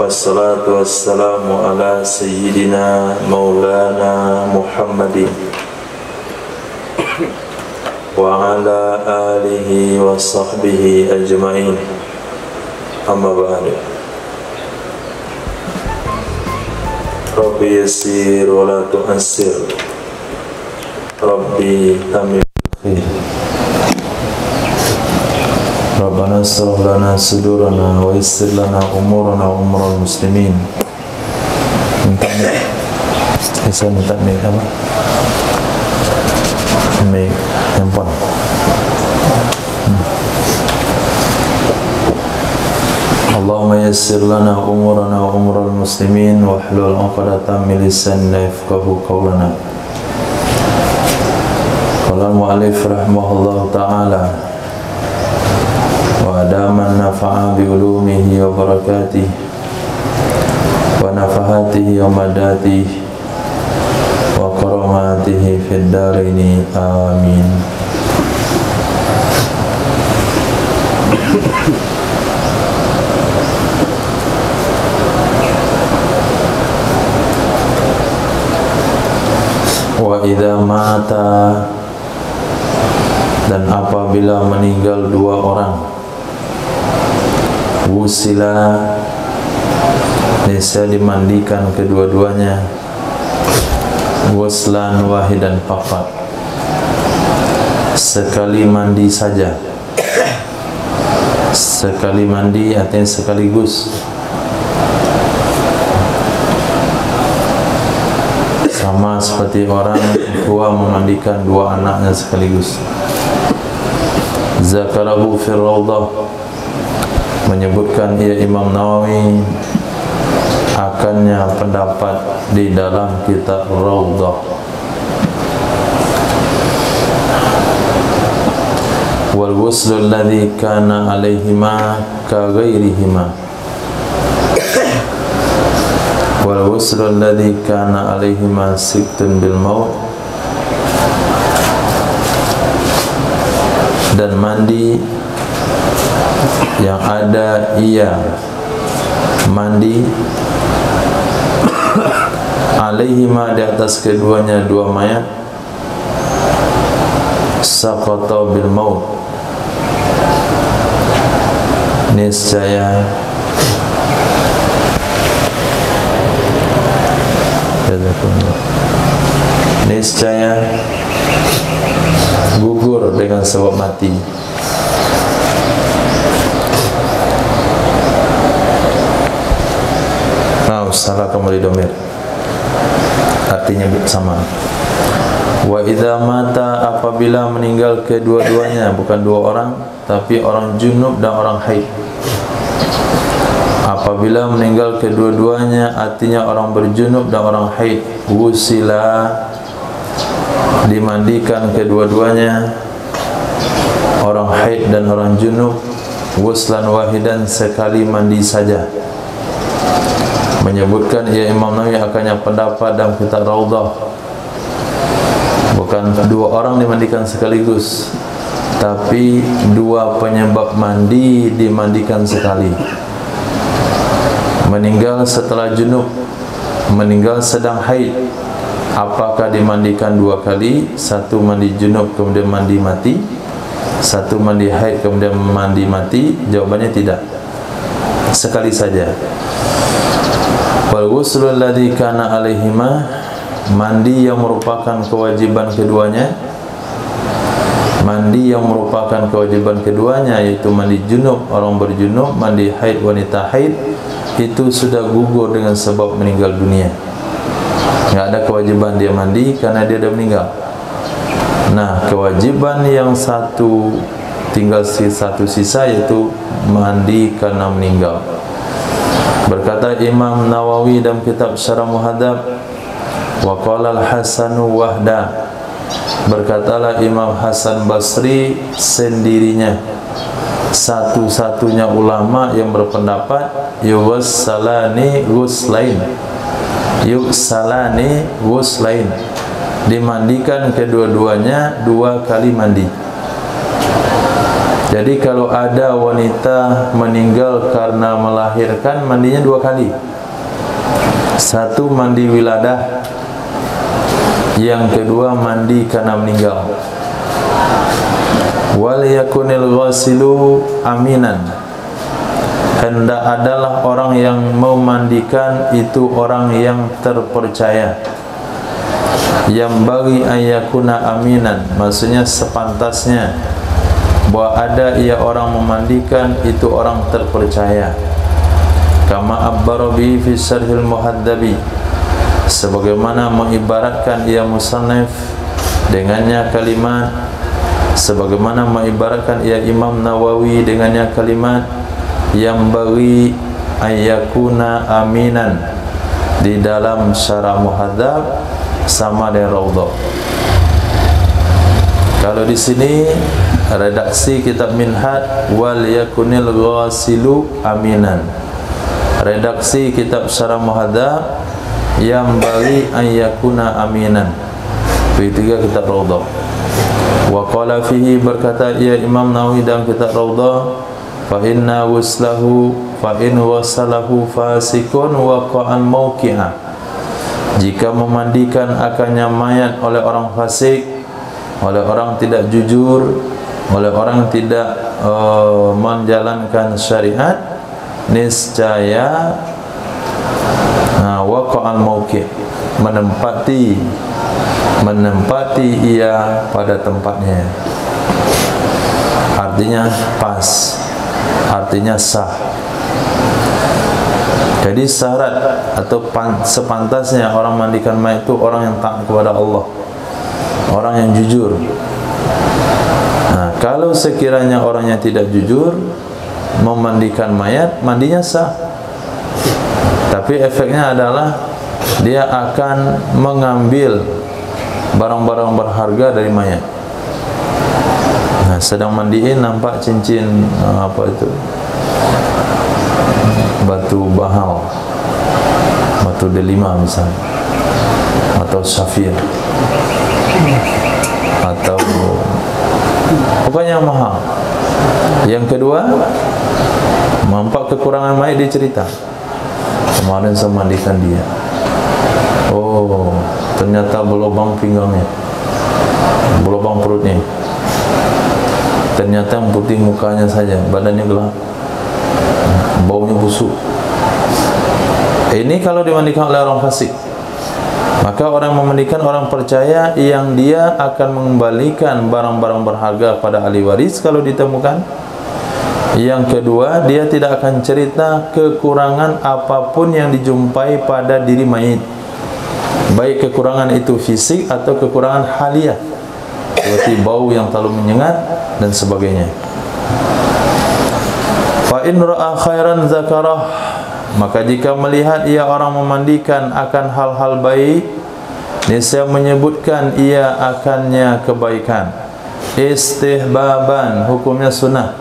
Wassalatu wassalamu ala sayyidina maulana Muhammadin wa ala alihi wa sahbihi ajma'in. Amma ba'du. Rabbi yassir wa la tu'assir, Rabbi tamim khair. Rabbana shrah lana sudurana wa yassir lana umurana wa umural muslimin. Saya minta mic apa? Mic handphone. Allahumma yassir lana umurana wa umural muslimin wa hlul 'uqdatam min lisanina yafqahu qawlana. Qala al-mu'allif rahimahullahu ta'ala wa adaman nafa'a bi ulumihi wa barakatihi wa nafahatihi wa madatihi wa karamatihi fid daraini amin. Wa idza mata, dan apabila meninggal dua orang, wusila, bisa dimandikan kedua-duanya, waslan wahidan faqat, sekali mandi saja. Sekali mandi artinya sekaligus, sama seperti orang tua memandikan dua anaknya sekaligus. Zakarahu fi rawdah, menyebutkan ia Imam Nawawi akannya pendapat di dalam kitab Rawdah. Wal ghuslu alladhi kana alaihima ka ghairihima, wal ghuslu alladhi kana alaihima siktun bil maut, dan mandi yang ada ia mandi alaihima, di atas keduanya dua mayat, saqata bil maut, niscaya gugur dengan sebab mati. Salah kembali domir, artinya sama. Wa idza mata, apabila meninggal kedua-duanya, bukan dua orang tapi orang junub dan orang haid. Apabila meninggal kedua-duanya artinya orang berjunub dan orang haid, wusila, dimandikan kedua-duanya, orang haid dan orang junub, wuslan wahidan, sekali mandi saja. Menyebutkan ia Imam Nawawi akannya pendapat dalam kitab Rawdah, bukan dua orang dimandikan sekaligus, tapi dua penyebab mandi dimandikan sekali. Meninggal setelah junub, meninggal sedang haid, apakah dimandikan dua kali? Satu mandi junub kemudian mandi mati, satu mandi haid kemudian mandi mati? Jawabannya tidak, sekali saja. Wal ghuslu alladhi kana alaihima, mandi yang merupakan kewajiban keduanya, mandi yang merupakan kewajiban keduanya, yaitu mandi junub orang berjunub, mandi haid wanita haid, itu sudah gugur dengan sebab meninggal dunia. Tidak ada kewajiban dia mandi karena dia dah meninggal. Nah, kewajiban yang satu, tinggal satu sisa, yaitu mandi karena meninggal. Berkata Imam Nawawi dalam kitab Syarah Muhadzab, wa qala al-Hasanu wahda, berkatalah Imam Hasan Basri sendirinya, satu-satunya ulama yang berpendapat yughsalani ghuslain, yughsalani ghuslain, dimandikan kedua-duanya dua kali mandi. Jadi kalau ada wanita meninggal karena melahirkan, mandinya 2 kali. Satu, mandi wiladah. Yang kedua, mandi karena meninggal. Wal yakunil ghasilu aminan. Hendak adalah orang yang memandikan itu orang yang terpercaya. Yang bagi ayakuna aminan, maksudnya sepantasnya bahwa ada ia orang memandikan itu orang terpercaya. Kama abbara bihi fi syarhil muhaddabi, sebagaimana mengibaratkan ia musannif dengannya kalimat, sebagaimana mengibaratkan ia Imam Nawawi dengannya kalimat yang bagi ayakuna aminan di dalam syarah muhadzab sama dengan Raudhah. Kalau di sini redaksi kitab Minhaj wal yakunil ghasilu aminan. Redaksi kitab syarah muhadzab yang bagi ayakuna aminan. Ketiga kitab Raudhah. Wa qala fihi, berkata ia Imam Nawawi dalam kitab Raudhah, fa inna waslahu fa in wasalahu fasikun wa qa'an mauqi'a. Jika memandikan akannya mayat oleh orang fasik, oleh orang tidak jujur, oleh orang tidak menjalankan syariat, niscaya waqa'al mauqi', menempati ia pada tempatnya. Artinya pas, artinya sah. Jadi syarat atau sepantasnya orang mandikan mayat itu orang yang taat kepada Allah, orang yang jujur. Nah, kalau sekiranya orangnya tidak jujur memandikan mayat, mandinya sah, tapi efeknya adalah dia akan mengambil barang-barang berharga dari mayat. Nah, sedang mandiin nampak cincin apa itu, batu bahal, batu delima misalnya, atau safir, atau pokoknya yang mahal. Yang kedua, nampak kekurangan mayat, dia cerita, kemarin saya mandikan dia, oh ternyata berlubang pinggangnya, berlubang perutnya, ternyata yang putih mukanya saja, badannya gelap, baunya busuk. Ini kalau dimandikan oleh orang fasik. Maka orang memandikan orang percaya yang dia akan mengembalikan barang-barang berharga pada ahli waris kalau ditemukan. Yang kedua, dia tidak akan cerita kekurangan apapun yang dijumpai pada diri mayit, baik kekurangan itu fisik atau kekurangan haliah, seperti bau yang terlalu menyengat dan sebagainya. Fa in ra'a khairan zakarah, maka jika melihat ia orang memandikan akan hal-hal baik, niscaya menyebutkan ia akannya kebaikan. Istihbaban, hukumnya sunnah,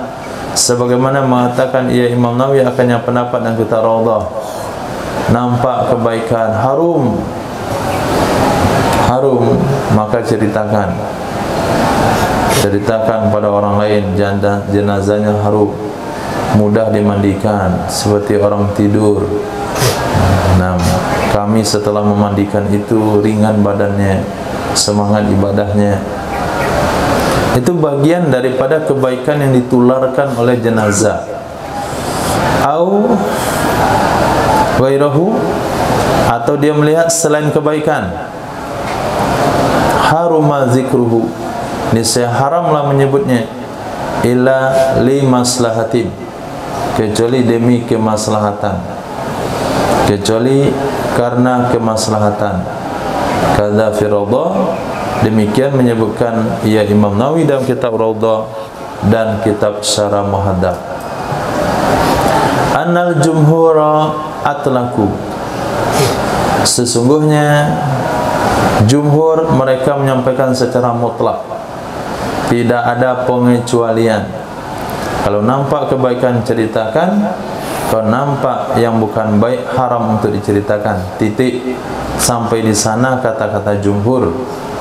sebagaimana mengatakan ia Imam Nawawi akannya pendapat dan kitab Raudhah. Nampak kebaikan, harum, maka ceritakan pada orang lain. Jenazahnya harum, mudah dimandikan, seperti orang tidur. Nah, kami setelah memandikan itu ringan badannya, semangat ibadahnya. Itu bagian daripada kebaikan yang ditularkan oleh jenazah. Au ghairahu, atau dia melihat selain kebaikan. Haruma zikruhu, niscaya haramlah menyebutnya. Illa li maslahatin, kecuali demi kemaslahatan, kecuali karena kemaslahatan. Kadza fi Raudhah, demikian menyebutkan ia Imam Nawawi dalam kitab Raudhah dan kitab Syarah Muhadzab. Annal jumhura atlaku, sesungguhnya jumhur mereka menyampaikan secara mutlak, tidak ada pengecualian. Kalau nampak kebaikan ceritakan, kalau nampak yang bukan baik haram untuk diceritakan. Titik, sampai di sana kata-kata jumhur.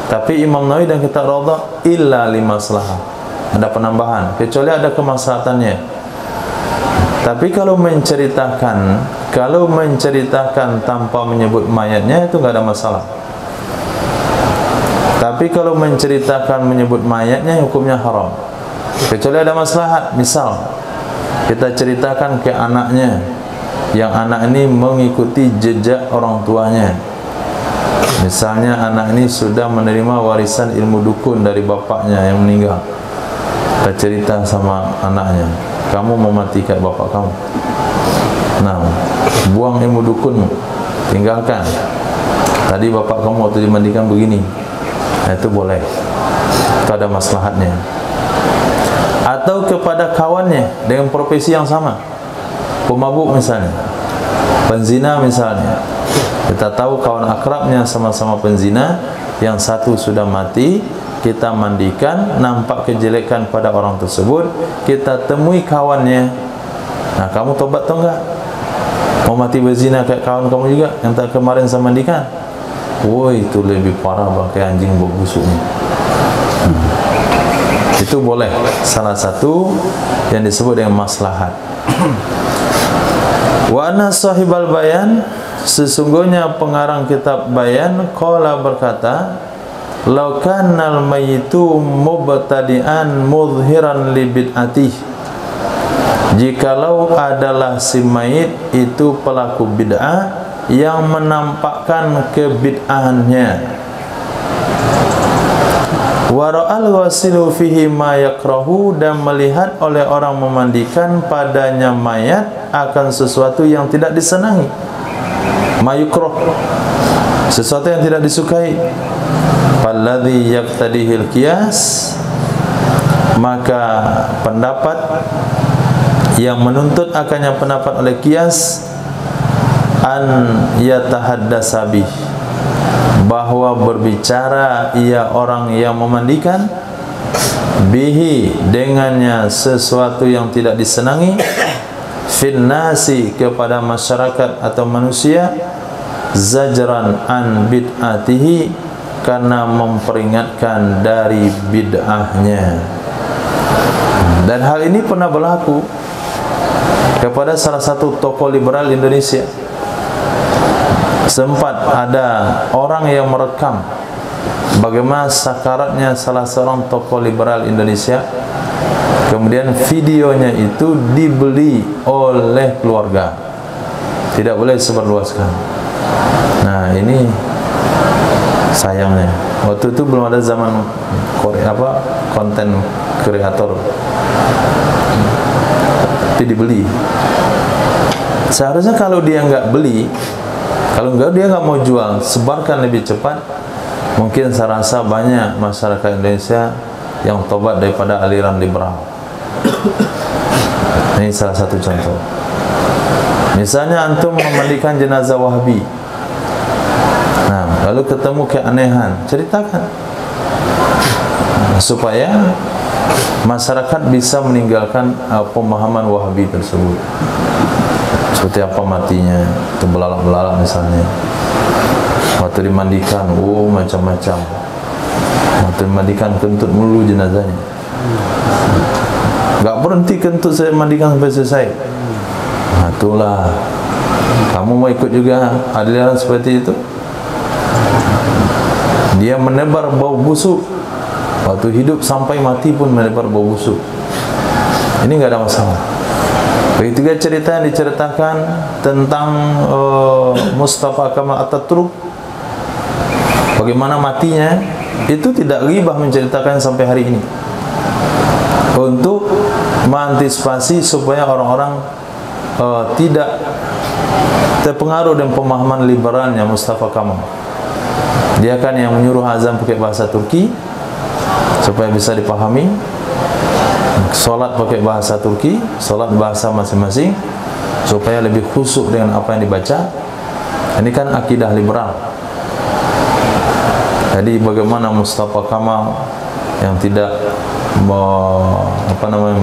Tapi Imam Nawawi dan kitab Raudhah illa li maslahah, ada penambahan, kecuali ada kemaslahatannya. Tapi kalau menceritakan tanpa menyebut mayatnya itu nggak ada masalah. Tapi kalau menceritakan menyebut mayatnya hukumnya haram. Kecuali ada maslahat, misal kita ceritakan ke anaknya, yang anak ini mengikuti jejak orang tuanya. Misalnya anak ini sudah menerima warisan ilmu dukun dari bapaknya yang meninggal. Kita cerita sama anaknya, kamu mau mati kayak bapak kamu. Nah, buang ilmu dukunmu, tinggalkan. Tadi bapak kamu waktu dimandikan begini. Nah, itu boleh. Itu ada maslahatnya. Atau kepada kawannya dengan profesi yang sama, pemabuk misalnya, penzina misalnya. Kita tahu kawan akrabnya sama-sama penzina, yang satu sudah mati, kita mandikan, nampak kejelekan pada orang tersebut, kita temui kawannya. Nah, kamu tobat atau enggak? Mau mati berzina kayak kawan kamu juga yang tak kemarin saya mandikan? Woi, itu lebih parah bangkai anjing bau busuknya. Itu boleh, salah satu yang disebut dengan maslahat. Wa anna sahibal bayan, sesungguhnya pengarang kitab Bayan qala berkata, law kannal mayyitu mubtadi'an mudhiran li bid'atih, jikalau adalah si mayit itu pelaku bid'ah yang menampakkan kebid'ahannya, wa ra'al ghasilu fihi ma yakrahu, dan melihat oleh orang memandikan padanya mayat akan sesuatu yang tidak disenangi, mayukrah, sesuatu yang tidak disukai, falladhi yaqtadihil qiyas, maka pendapat yang menuntut akannya pendapat oleh qiyas, an yatahaddatsa bih, bahwa berbicara ia orang yang memandikan, bihi dengannya sesuatu yang tidak disenangi, finnasi kepada masyarakat atau manusia, zajran an bid'atihi, karena memperingatkan dari bid'ahnya. Dan hal ini pernah berlaku kepada salah satu tokoh liberal Indonesia. Sempat ada orang yang merekam bagaimana sakaratnya salah seorang tokoh liberal Indonesia. Kemudian videonya itu dibeli oleh keluarga, tidak boleh sebarluaskan. Nah, ini sayangnya waktu itu belum ada zaman konten kreator, tapi dibeli. Seharusnya kalau dia nggak beli, kalau dia nggak mau jual, sebarkan lebih cepat. Mungkin saya rasa banyak masyarakat Indonesia yang tobat daripada aliran liberal. Ini salah satu contoh. Misalnya antum memandikan jenazah Wahabi, nah lalu ketemu keanehan, ceritakan supaya masyarakat bisa meninggalkan pemahaman Wahabi tersebut. Seperti apa matinya, itu belalak-belalak misalnya. Waktu dimandikan, macam-macam. Waktu dimandikan kentut melulu jenazahnya. Gak berhenti kentut saya mandikan sampai selesai. Nah, itulah. Kamu mau ikut juga aliran seperti itu? Dia menebar bau busuk. Waktu hidup sampai mati pun menebar bau busuk. Ini gak ada masalah. Begitu juga cerita yang diceritakan tentang Mustafa Kemal Atatürk, bagaimana matinya, itu tidak ghibah menceritakan sampai hari ini, untuk mengantisipasi supaya orang-orang tidak terpengaruh dengan pemahaman liberalnya Mustafa Kemal. Dia kan yang menyuruh azan pakai bahasa Turki supaya bisa dipahami, solat pakai bahasa Turki, solat bahasa masing-masing supaya lebih khusyuk dengan apa yang dibaca. Ini kan akidah liberal. Jadi bagaimana Mustafa Kemal yang tidak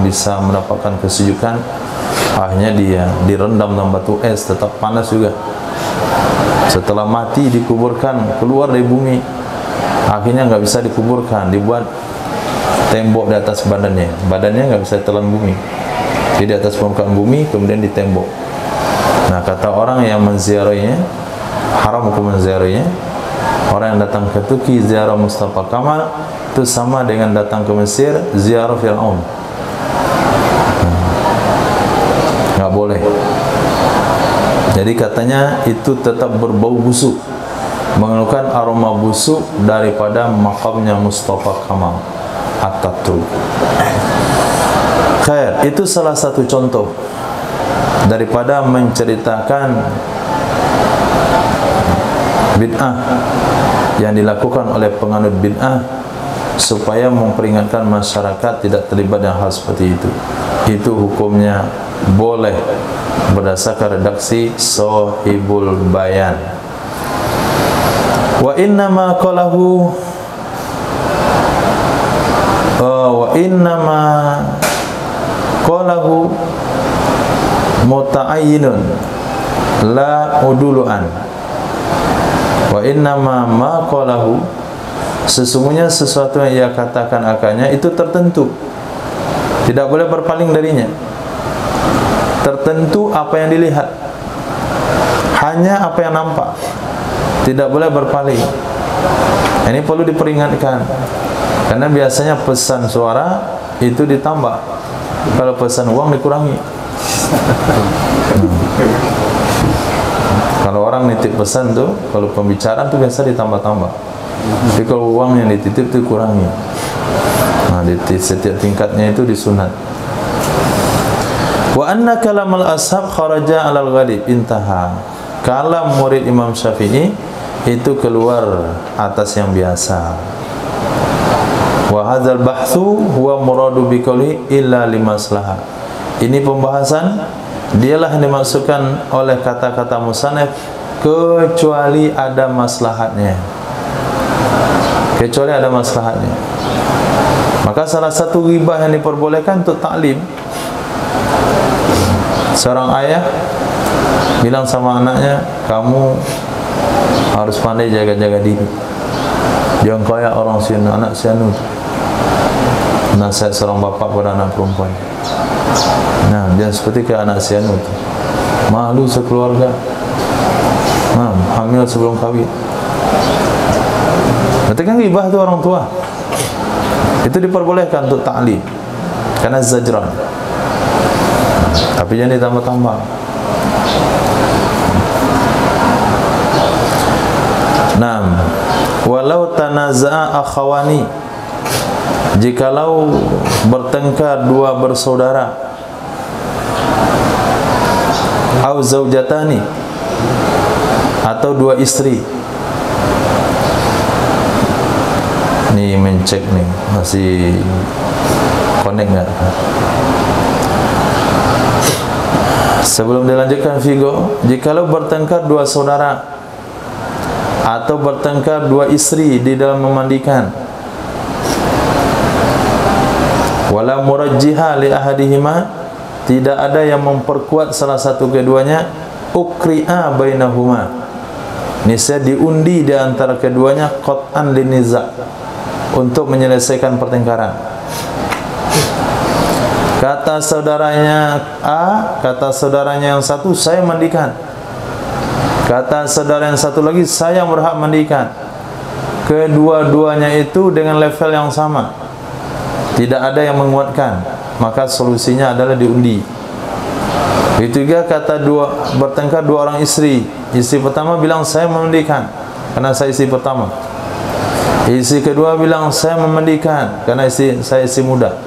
bisa mendapatkan kesejukan, akhirnya dia direndam dalam batu es, tetap panas juga. Setelah mati dikuburkan, keluar dari bumi, akhirnya nggak bisa dikuburkan, dibuat tembok di atas badannya. Badannya nggak bisa telan bumi. Jadi di atas permukaan bumi, kemudian ditembok. Nah, kata orang yang menziarahinya, haram hukum menziarahinya. Orang yang datang ke Turki ziarah Mustafa Kamal itu sama dengan datang ke Mesir ziarah Fir'aun. Nggak boleh. Jadi katanya itu tetap berbau busuk, mengeluarkan aroma busuk daripada makamnya Mustafa Kamal Atatürk. Khair, itu salah satu contoh daripada menceritakan bid'ah yang dilakukan oleh penganut bid'ah supaya memperingatkan masyarakat tidak terlibat dengan hal seperti itu. Itu hukumnya boleh berdasarkan redaksi Shahihul Bayan. Wa innama qalahu muta'ayyinun la uduluan. Wa innama ma qalahu, sesungguhnya sesuatu yang ia katakan akannya itu tertentu, tidak boleh berpaling darinya. Tertentu apa yang dilihat, hanya apa yang nampak, tidak boleh berpaling. Ini perlu diperingatkan, karena biasanya pesan suara itu ditambah, kalau pesan uang dikurangi. Kalau orang nitip pesan tuh, kalau pembicaraan tuh biasa ditambah-tambah. Tapi kalau uang yang dititip tuh kurangi. Nah, di setiap tingkatnya itu disunat. Wa anna kalamal ashab kharaja alal ghalib, intaha. Kalam murid Imam Syafi'i itu keluar atas yang biasa. Wa hadzal bahthu huwa muradu biqouli illa limaslahah. Ini pembahasan dialah yang dimaksudkan oleh kata-kata musannaf kecuali ada maslahatnya. Kecuali ada maslahatnya. Maka salah satu ghibah yang diperbolehkan untuk taklim. Seorang ayah bilang sama anaknya, kamu harus pandai jaga-jaga diri. Jangan kayak orang sianu, anak sianu. Nasihat seorang bapak pada anak perempuan. Nah, jangan seperti ke anak sianu. Malu sekeluarga. Nah, hamil sebelum kawin. Berarti kan ghibah itu orang tua. Itu diperbolehkan untuk ta'lim karena zajran. Tapi jangan ditambah-tambah. Naam, walau tanaza'a akhawani, jikalau bertengkar dua bersaudara, au zaujatani, atau dua istri. Ini mencek nih, masih connect nggak? Sebelum dilanjutkan Vigo, jikalau bertengkar dua saudara atau bertengkar dua istri di dalam memandikan, wala murajjiha li ahadihima, tidak ada yang memperkuat salah satu keduanya, ukri'a bainahuma, niscaya diundi di antara keduanya qat'an liniza, untuk menyelesaikan pertengkaran. Kata saudaranya A, kata saudaranya yang satu, saya mandikan. Kata saudara yang satu lagi, saya berhak mandikan. Kedua-duanya itu dengan level yang sama, tidak ada yang menguatkan, maka solusinya adalah diundi. Begitu juga kata bertengkar dua orang istri. Istri pertama bilang saya memandikan karena saya istri pertama. Istri kedua bilang saya memandikan karena saya istri muda.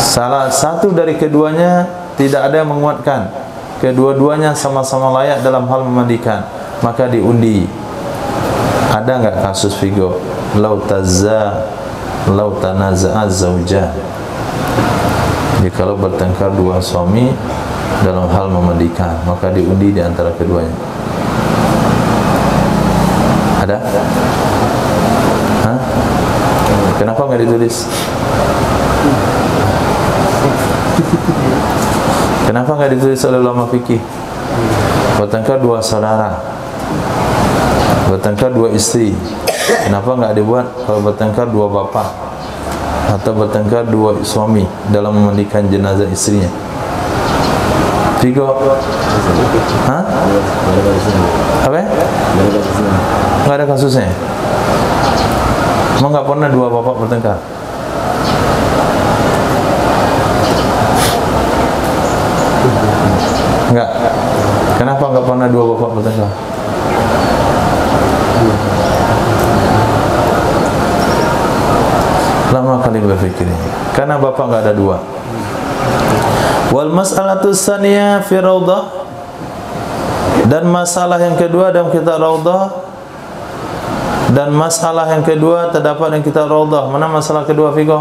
Salah satu dari keduanya tidak ada yang menguatkan, kedua-duanya sama-sama layak dalam hal memandikan, maka diundi. Ada nggak kasus Vigo lau tanaza'a zaujah, jikalau bertengkar dua suami dalam hal memandikan, maka diundi di antara keduanya? Ada? Hah? Kenapa nggak ditulis? Kenapa nggak ditulis oleh ulama fikih? Bertengkar dua saudara, bertengkar dua istri. Kenapa nggak dibuat kalau bertengkar dua bapak? atau bertengkar dua suami dalam memandikan jenazah istrinya. 3. Hah? Apa? Enggak ada kasusnya. Emang enggak pernah dua bapak bertengkar? Enggak. Kenapa enggak pernah dua bapak bertengkar? Lama kali berpikir ini. Karena bapak enggak ada dua. Wal mas'alatu tsaniyah fi Raudhah, dan masalah yang kedua dalam kitab Raudhah, dan masalah yang kedua terdapat dalam kitab Raudhah. Mana masalah kedua, Fiqh?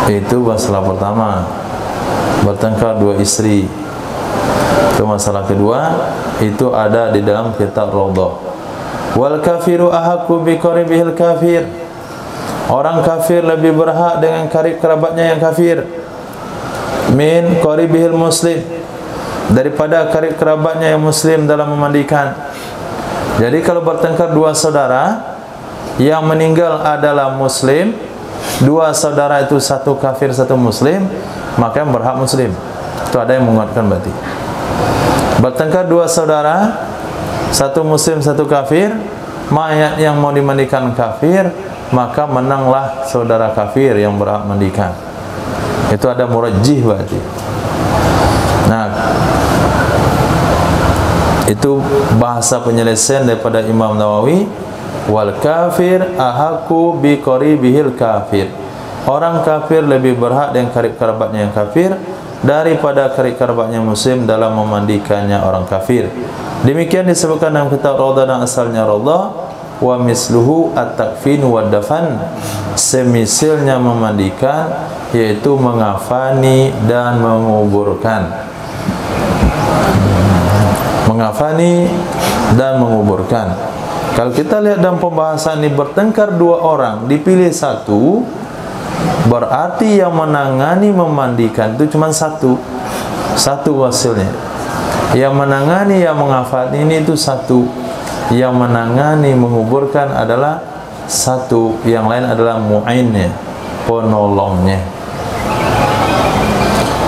Itu masalah pertama, bertengkar dua istri. Itu masalah kedua, itu ada di dalam kitab Raudhah. Wal kafiru ahaqqu bi qaribihil kafir, orang kafir lebih berhak dengan karib kerabatnya yang kafir, min qaribihil muslim, daripada karib kerabatnya yang muslim dalam memandikan. Jadi kalau bertengkar dua saudara, yang meninggal adalah muslim, dua saudara itu satu kafir satu muslim, maka yang berhak muslim. Itu ada yang menguatkan berarti. Bertengkar dua saudara, satu muslim satu kafir, mayat yang mau dimandikan kafir, maka menanglah saudara kafir yang berhak mandikan. Itu ada murajjih berarti. Nah, itu bahasa penyelesaian daripada Imam Nawawi. Wal kafir ahaqqu bi qaribihil kafir, orang kafir lebih berhak dengan karib kerabatnya yang kafir daripada karib kerabatnya muslim dalam memandikannya orang kafir. Demikian disebutkan dalam kitab Raudhah dan asalnya Raudhah. Wa misluhu at-takfin wa dafan, semisilnya memandikan yaitu mengafani dan menguburkan. Mengafani dan menguburkan. Kalau kita lihat dalam pembahasan ini, bertengkar dua orang, dipilih satu, berarti yang menangani memandikan itu cuma satu hasilnya. Yang menangani yang mengafani ini itu satu, yang menangani menguburkan adalah satu, yang lain adalah mu'innya, penolongnya.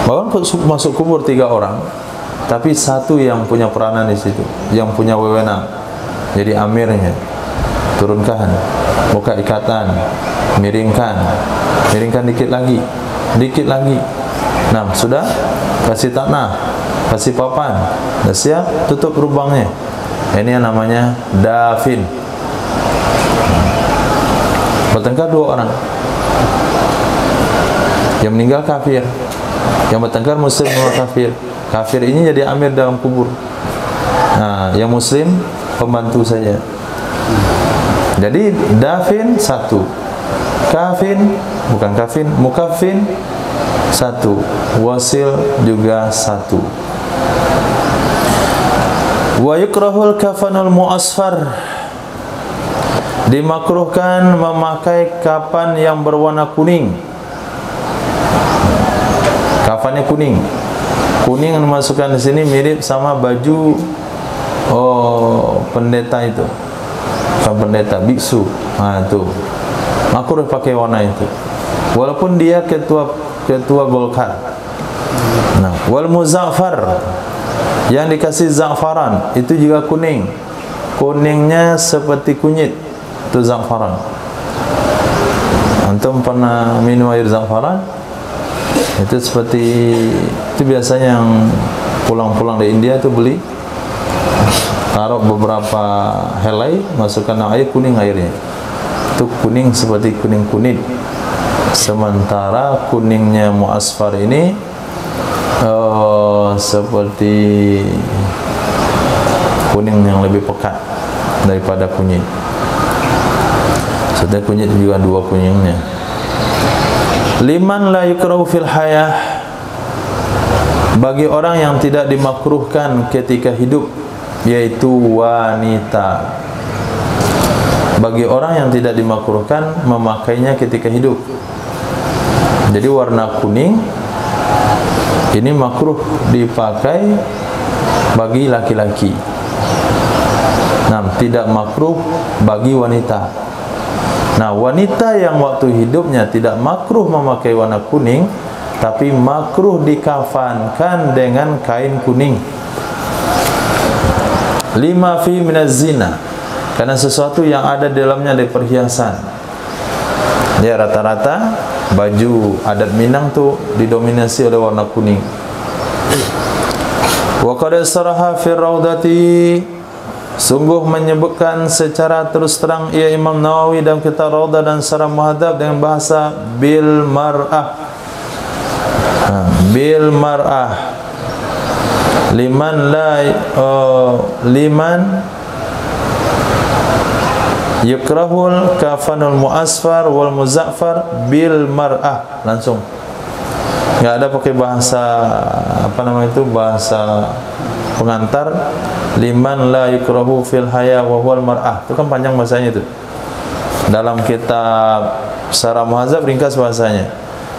Bahkan masuk kubur 3 orang, tapi satu yang punya peranan di situ, yang punya wewenang, jadi amirnya. Turunkan, buka ikatan, miringkan dikit lagi. Nah, sudah, kasih tanah, kasih papan, dah siap, tutup lubangnya. Ini yang namanya dafin. Bertengkar 2 orang, yang meninggal kafir, yang bertengkar muslim sama kafir. Kafir ini jadi amir dalam kubur. Nah, yang muslim pembantu saja. Jadi dafin 1, kafin, bukan kafin, mukafin 1, wasil juga 1. Wa yukrahul kafanul mu'asfar, dimakruhkan memakai kafan yang berwarna kuning. Kafannya kuning. Kuning yang dimasukkan di sini mirip sama baju pendeta itu. Bukan pendeta, biksu. Nah, itu. Makruh pakai warna itu. Walaupun dia ketua Golkar. Nah, wal muzaffar, yang dikasih za'faran itu juga kuning. Kuningnya seperti kunyit, itu za'faran. Antum pernah minum air za'faran? Itu seperti, itu biasanya yang pulang-pulang di India itu beli, taruh beberapa helai, masukkan air, kuning airnya. Itu kuning seperti kuning kunit. Sementara kuningnya mu'asfar ini seperti kuning yang lebih pekat daripada kunyit. Setelah kunyit juga 2 kuningnya. Liman la yukrahu fil hayah, bagi orang yang tidak dimakruhkan ketika hidup, yaitu wanita. Bagi orang yang tidak dimakruhkan memakainya ketika hidup. Jadi warna kuning ini makruh dipakai bagi laki-laki. Nah, tidak makruh bagi wanita. Nah, wanita yang waktu hidupnya tidak makruh memakai warna kuning, tapi makruh dikafankan dengan kain kuning. Lima fi minaz zina, karena sesuatu yang ada di dalamnya dari perhiasan. Ya, rata-rata baju adat Minang tu didominasi oleh warna kuning. Wa qad saraha fi raudati, sungguh menyebutkan secara terus terang ia Imam Nawawi dalam kitab Raudah dan Syarah Muhadzab dengan bahasa bil mar'ah. Bil mar'ah liman yukrahul kafanul mu'asfar wal muzaffar bil mar'ah. Langsung, enggak ada pakai bahasa apa nama itu, bahasa pengantar. Liman la yukrahu fil haya wa huwal mar'ah, itu kan panjang bahasanya itu. Dalam kitab Syarah Muhadzab ringkas bahasanya,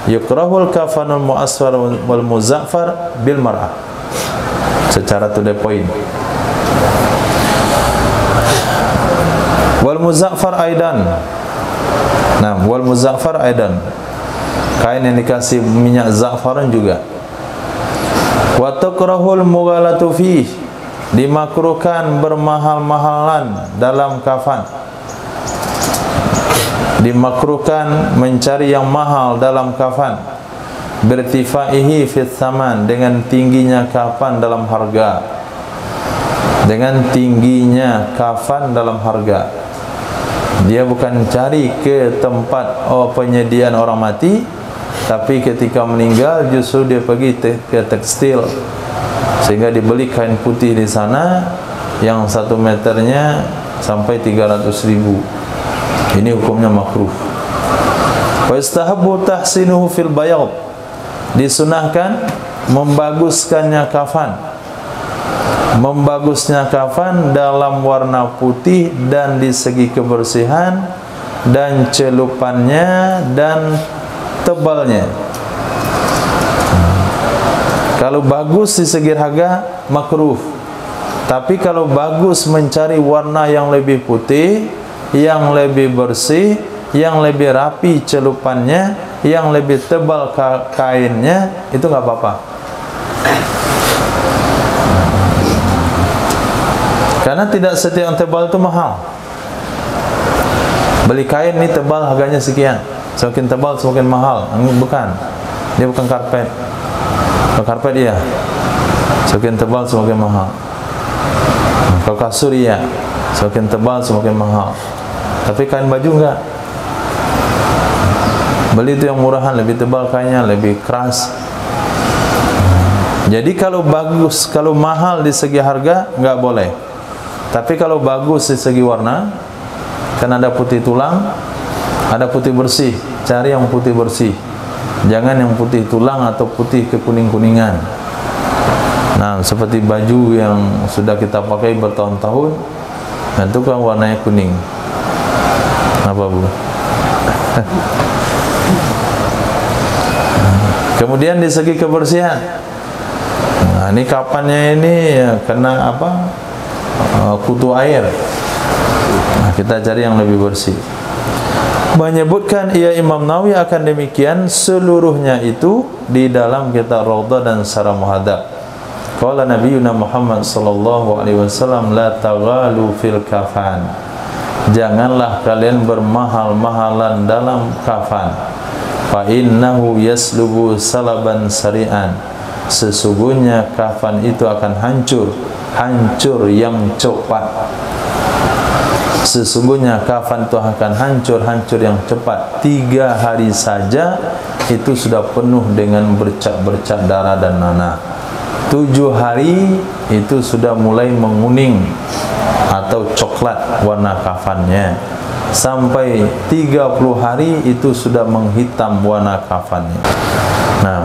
yukrahul kafanul mu'asfar wal muzaffar bil mar'ah, secara to the point. Wal muzaffar aidan. Nah, wal muzaffar aidan, kain yang dikasih minyak za'faran juga. Wa tukrahul mughalatu fih, dimakruhkan bermahal-mahalan dalam kafan. Dimakruhkan mencari yang mahal dalam kafan. Bertifaihi fit thaman, dengan tingginya kafan dalam harga. Dengan tingginya kafan dalam harga. Dia bukan cari ke tempat penyediaan orang mati, tapi ketika meninggal justru dia pergi ke tekstil, sehingga dibeli kain putih di sana yang 1 meternya sampai 300.000. Ini hukumnya makruh. Wa istahabbu tahsinuhu fil bayad, disunahkan membaguskannya kafan. Membagusnya kafan dalam warna putih dan di segi kebersihan dan celupannya dan tebalnya. Kalau bagus di segi harga makruh, tapi kalau bagus mencari warna yang lebih putih, yang lebih bersih, yang lebih rapi celupannya, yang lebih tebal kainnya, itu nggak apa-apa. Karena tidak setiap yang tebal itu mahal. Beli kain ini tebal harganya sekian, semakin tebal semakin mahal. Bukan, dia bukan karpet. Kalau karpet iya, semakin tebal semakin mahal. Kalau kasur iya, semakin tebal semakin mahal. Tapi kain baju enggak. Beli itu yang murahan, lebih tebal kainnya, lebih keras. Jadi kalau bagus, kalau mahal di segi harga enggak boleh. Tapi kalau bagus di segi warna, kan ada putih tulang, ada putih bersih, cari yang putih bersih. Jangan yang putih tulang atau putih kekuning-kuningan. Nah, seperti baju yang sudah kita pakai bertahun-tahun, nah itu kan warnanya kuning. Apa Bu? Kemudian di segi kebersihan, nah ini kapannya ini ya, kena apa? Kutu air. Nah, kita cari yang lebih bersih. Menyebutkan ia Imam Nawawi akan demikian seluruhnya itu di dalam kitab Raudhah dan Syarah Muhadzab. Qala Nabiyuna Muhammad sallallahu alaihi wasallam, la taghalu fil kafan. Janganlah kalian bermahal-mahalan dalam kafan. Fa innahu yaslubu salaban sari'an. Sesungguhnya kafan itu akan hancur, hancur yang cepat. Sesungguhnya kafan itu akan hancur, hancur yang cepat. 3 hari saja itu sudah penuh dengan bercak-bercak darah dan nanah. 7 hari itu sudah mulai menguning atau coklat warna kafannya. Sampai 30 hari itu sudah menghitam warna kafannya. Nah,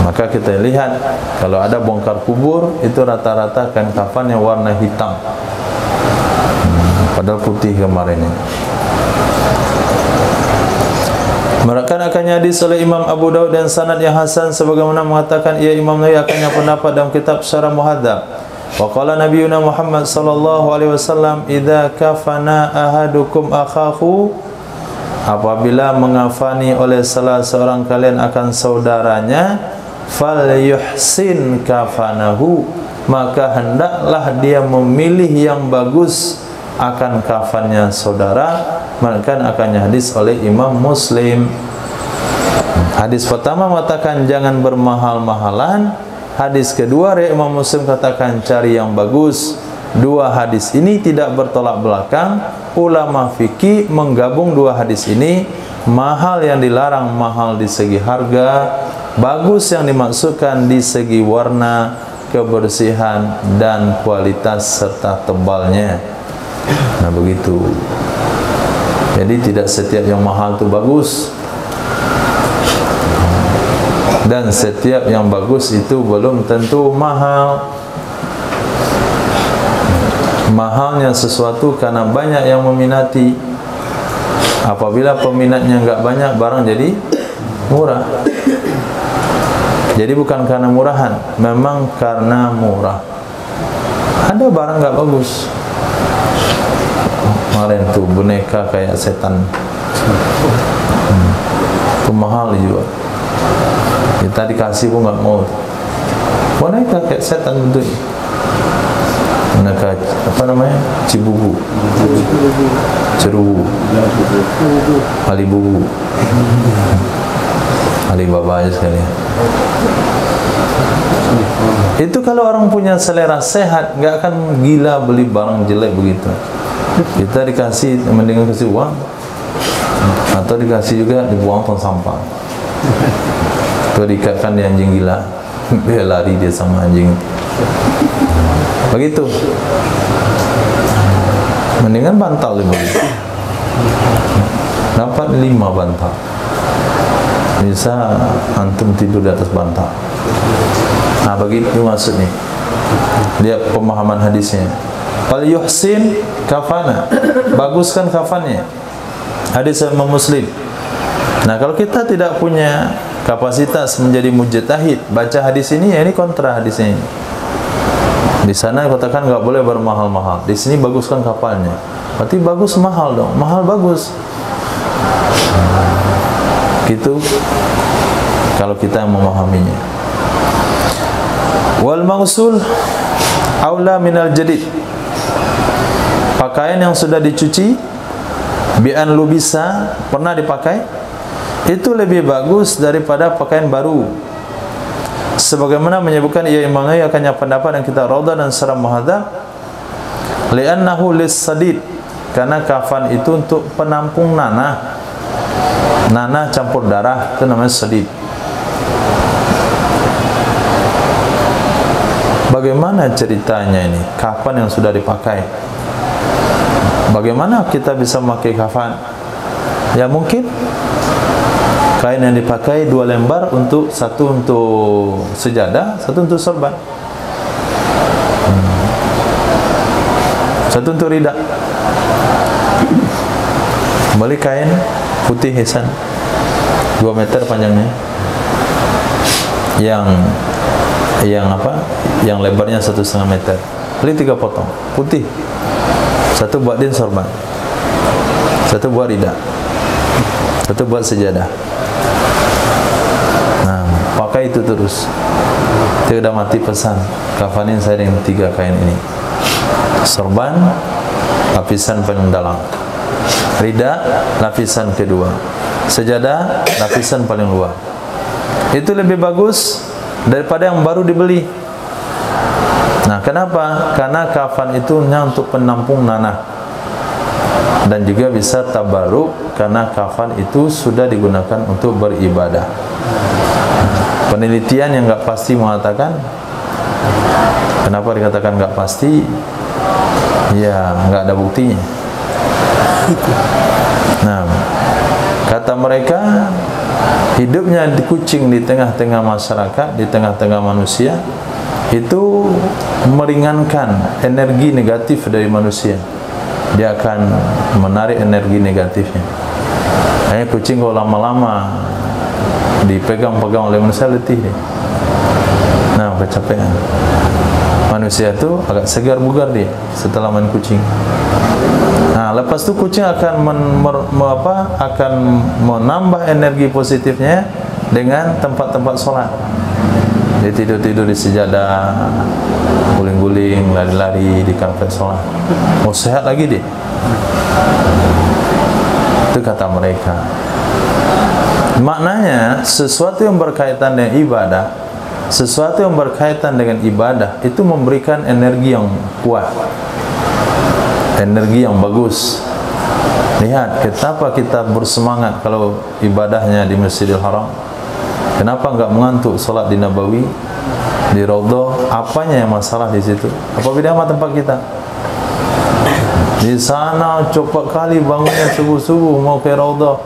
maka kita lihat kalau ada bongkar kubur itu rata-rata kan kafan yang warna hitam, padahal putih kemarinnya. Merupakan akannya hadis oleh Imam Abu Daud dan sanad yang hasan sebagaimana mengatakan ia Imam Nawawi akannya pendapat dalam kitab Syarah Muhadzab. Wa qala nabiyuna Muhammad sallallahu alaihi wasallam, idza kafana ahadukum akhahu, apabila mengafani oleh salah seorang kalian akan saudaranya, falyuhsin kafanahu, maka hendaklah dia memilih yang bagus akan kafannya saudara. Maka akannya hadis oleh Imam Muslim. Hadis pertama mengatakan jangan bermahal-mahalan. Hadis kedua Imam Muslim katakan cari yang bagus. Dua hadis ini tidak bertolak belakang. Ulama fikih menggabung dua hadis ini. Mahal yang dilarang mahal di segi harga, bagus yang dimaksudkan di segi warna, kebersihan dan kualitas serta tebalnya. Nah begitu. Jadi tidak setiap yang mahal itu bagus, dan setiap yang bagus itu belum tentu mahal. Mahalnya sesuatu karena banyak yang meminati. Apabila peminatnya enggak banyak, barang jadi murah. Jadi bukan karena murahan, memang karena murah. Ada barang enggak bagus. Kemarin tuh boneka kayak setan, itu mahal juga. Kita dikasih pun nggak mau. Boneka kayak setan bentuknya. Boneka apa namanya? Cibubu, cerubu, alibubu, Alibaba aja sekalian. Itu kalau orang punya selera sehat, nggak akan gila beli barang jelek begitu. Kita dikasih, mendingan kasih uang, atau dikasih juga dibuang tong sampah, atau diikatkan di anjing gila, biar lari dia sama anjing. Begitu. Mendingan bantal dibeli. Dapat 5 bantal. Bisa antum tidur di atas bantal. Nah begitu maksudnya. Lihat pemahaman hadisnya. Fal yuhsin kafana, baguskan kafannya. Hadis Imam Muslim. Nah kalau kita tidak punya kapasitas menjadi mujtahid, baca hadis ini, ya ini kontra hadis ini. Di sana katakan nggak boleh bermahal-mahal, di sini baguskan kafannya. Berarti bagus mahal dong, mahal bagus. Gitu kalau kita memahaminya. Wal mausul aula minal jadid. Pakaian yang sudah dicuci, bi'an lubisa, pernah dipakai, itu lebih bagus daripada pakaian baru. Sebagaimana menyebutkan Imam Nawawi akannya pendapat dan kita Raudhah dan Syarah Muhadzab, li'annahu lis-sadid, karena kafan itu untuk penampung nanah. Nanah campur darah itu namanya sadid. Bagaimana ceritanya ini? Kafan yang sudah dipakai, bagaimana kita bisa memakai kafan? Ya mungkin kain yang dipakai 2 lembar, satu untuk sejadah, satu untuk sorban, satu untuk rida. Beli kain putih hisan 2 meter panjangnya, yang lebarnya 1,5 meter. Beli 3 potong putih, satu buat din sorban, satu buat rida, satu buat sejadah. Nah, pakai itu terus. Tidak mati pesan, kafanin saya dengan 3 kain ini. Sorban lapisan paling dalam, rida lapisan kedua, sejadah lapisan paling luar. Itu lebih bagus daripada yang baru dibeli. Nah, kenapa? Karena kafan itu hanya untuk penampung nanah, dan juga bisa tabaruk karena kafan itu sudah digunakan untuk beribadah. Penelitian yang enggak pasti mengatakan, kenapa dikatakan enggak pasti? Ya, enggak ada buktinya. Nah, kata mereka, hidupnya di kucing di tengah-tengah masyarakat, di tengah-tengah manusia, itu meringankan energi negatif dari manusia. Dia akan menarik energi negatifnya. Hanya kucing kalau lama-lama dipegang-pegang oleh manusia letih dia. Nah, kecapean. manusia tu agak segar bugar dia setelah main kucing. Nah, lepas tu kucing akan akan menambah energi positifnya dengan tempat-tempat solat. Dia tidur-tidur di sejadah, guling-guling, lari-lari di karpet solat. Oh, sehat lagi dia. Itu kata mereka. Maknanya sesuatu yang berkaitan dengan ibadah, sesuatu yang berkaitan dengan ibadah itu memberikan energi yang kuat, energi yang bagus. Lihat kenapa kita bersemangat kalau ibadahnya di Masjidil Haram. Kenapa enggak mengantuk solat di Nabawi, di Raudhah? Apanya yang masalah di situ? Apa beda sama tempat kita? Di sana cepat kali bangunnya subuh-subuh mau ke Raudhah,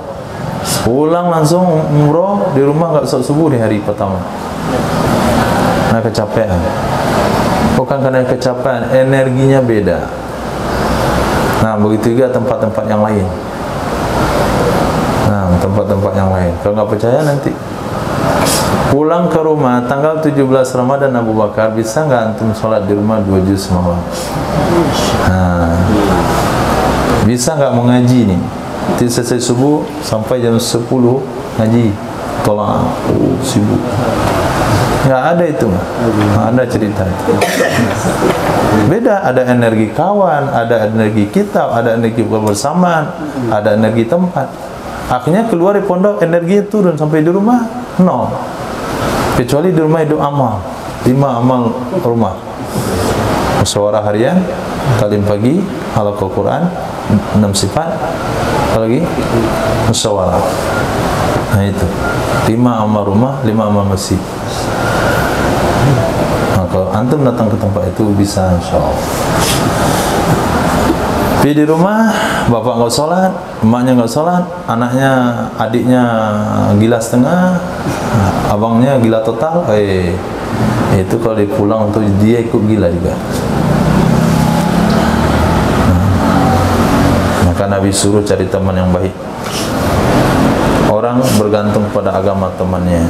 pulang langsung umrah, di rumah enggak solat subuh di hari pertama. Nah, kecapean. Bukan karena kecapean, energinya beda. Nah, begitu juga tempat-tempat yang lain. Nah, tempat-tempat yang lain. Kalau nggak percaya nanti pulang ke rumah tanggal 17 Ramadan Abu Bakar, bisa nggak antum sholat di rumah 2 juz semalam? Nah, bisa nggak mengaji nih? Nanti selesai subuh sampai jam 10 ngaji, tolak, sibuk. Nggak ada itu, nggak ada cerita itu. Beda, ada energi kawan, ada energi kita, ada energi kebersamaan, ada energi tempat. Akhirnya keluar di pondok energi turun, sampai di rumah nol. Kecuali di rumah hidup amal, 5 amal rumah. Musyawarah harian, talim pagi, halaqah Quran, 6 sifat, apa lagi? Musyawarah. Nah itu 5 amal rumah, 5 amal masjid. Nah, kalau antum datang ke tempat itu bisa, insyaallah. Tapi di rumah bapak nggak sholat, emaknya nggak sholat, anaknya, adiknya gila setengah, abangnya gila total, itu kalau dia pulang untuk dia ikut gila juga. Maka Nabi suruh cari teman yang baik. Orang bergantung pada agama temannya.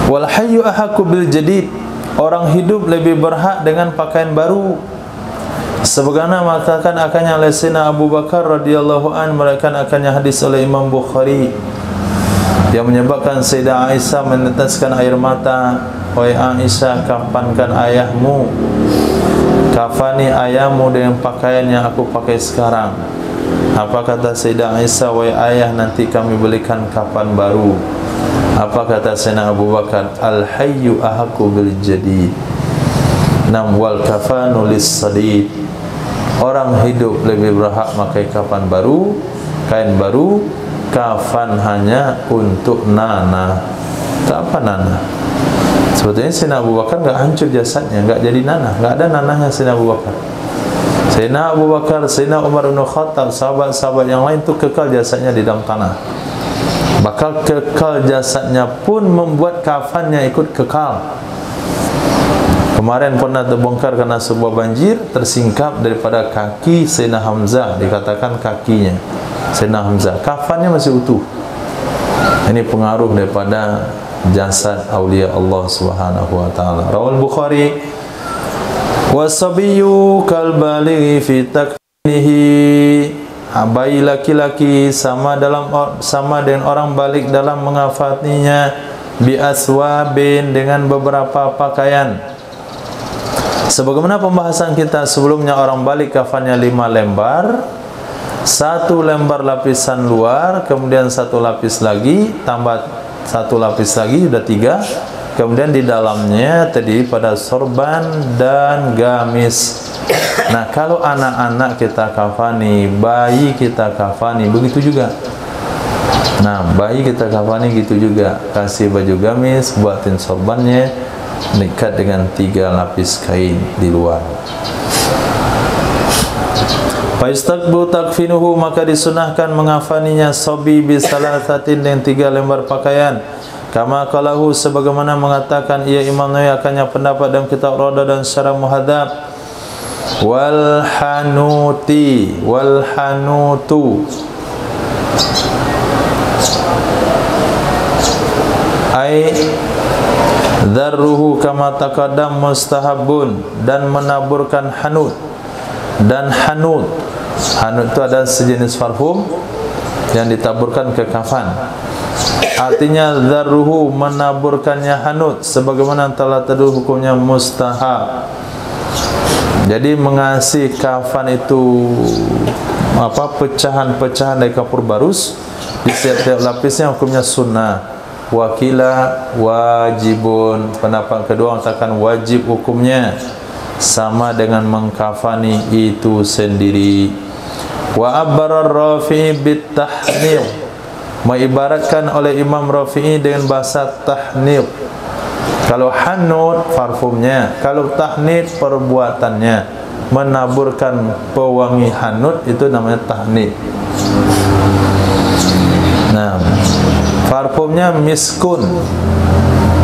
Wal hayyu ahaqqu bil jadid. Orang hidup lebih berhak dengan pakaian baru. Sebagaimana mengatakan akannya oleh Sayyidina Abu Bakar radhiyallahu an, merayakan akannya hadis oleh Imam Bukhari yang menyebabkan Sayyidah Aisyah meneteskan air mata. Wahai Aisyah, kafankan ayahmu, kafani ayahmu dengan pakaian yang aku pakai sekarang. Apa kata Sayyidah Aisyah? Wahai ayah, nanti kami belikan kafan baru. Apa kata Sayyidina Abu Bakar? Al hayyu ahaqqu bil jadid, nam wal kafanu lis sadid. Orang hidup lebih berhak pakai kafan baru, kain baru. Kafan hanya untuk nanah. Apa nanah? Sebetulnya Sayyidina Abu Bakar enggak hancur jasadnya, enggak jadi nanah, enggak ada nanahnya Sayyidina Abu Bakar. Sayyidina Abu Bakar, Sayyidina Umar bin Khattab, sahabat-sahabat yang lain itu kekal jasadnya di dalam tanah. Bakal kekal jasadnya pun membuat kafannya ikut kekal. Kemarin pernah terbongkar karena sebuah banjir, tersingkap daripada kaki Sayyidina Hamzah, dikatakan kakinya Sayyidina Hamzah, kafannya masih utuh. Ini pengaruh daripada jasad aulia Allah Subhanahu wa taala. Rawal Bukhari, wasabiyyu kal balighi fi takfinihi. Bayi laki-laki sama dengan orang balik dalam mengafaninya, bi aswabin, dengan beberapa pakaian. Sebagaimana pembahasan kita sebelumnya, orang balik kafannya 5 lembar, 1 lembar lapisan luar, kemudian 1 lapis lagi, tambah 1 lapis lagi, sudah 3. Kemudian di dalamnya terdiri pada sorban dan gamis. Nah, kalau anak-anak kita kafani, bayi kita kafani, begitu juga. Nah, bayi kita kafani gitu juga, kasih baju gamis, buatin sorbannya, ikat dengan 3 lapis kain di luar. Faistaqbu takfinuhu, maka disunahkan mengafaninya sobi bisalasatin, dengan 3 lembar pakaian. Kama qalahu, sebagaimana mengatakan ia Imam Nawawi akannya pendapat dalam kitab Rawdah dan Syarah Muhadzab. Wal hanuti, wal hanutu ay Dzarruhu kama taqaddam mustahabun, dan menaburkan hanud. Dan hanud itu adalah sejenis parfum yang ditaburkan ke kafan. Artinya dzarruhu, menaburkannya hanud, sebagaimana telah terdapat hukumnya mustahab. Jadi mengasih kafan itu pecahan-pecahan dari kapur barus di setiap lapisnya hukumnya sunnah. Wakila wajibun, pendapat kedua mengatakan wajib hukumnya, sama dengan mengkafani itu sendiri. Wa abbarar Rafi'i bit tahnir, mengibaratkan oleh Imam Rafi'i dengan bahasa tahnir. Kalau hanud parfumnya, kalau tahnir perbuatannya, menaburkan pewangi hanud itu namanya tahnir. Nah, parfumnya miskun,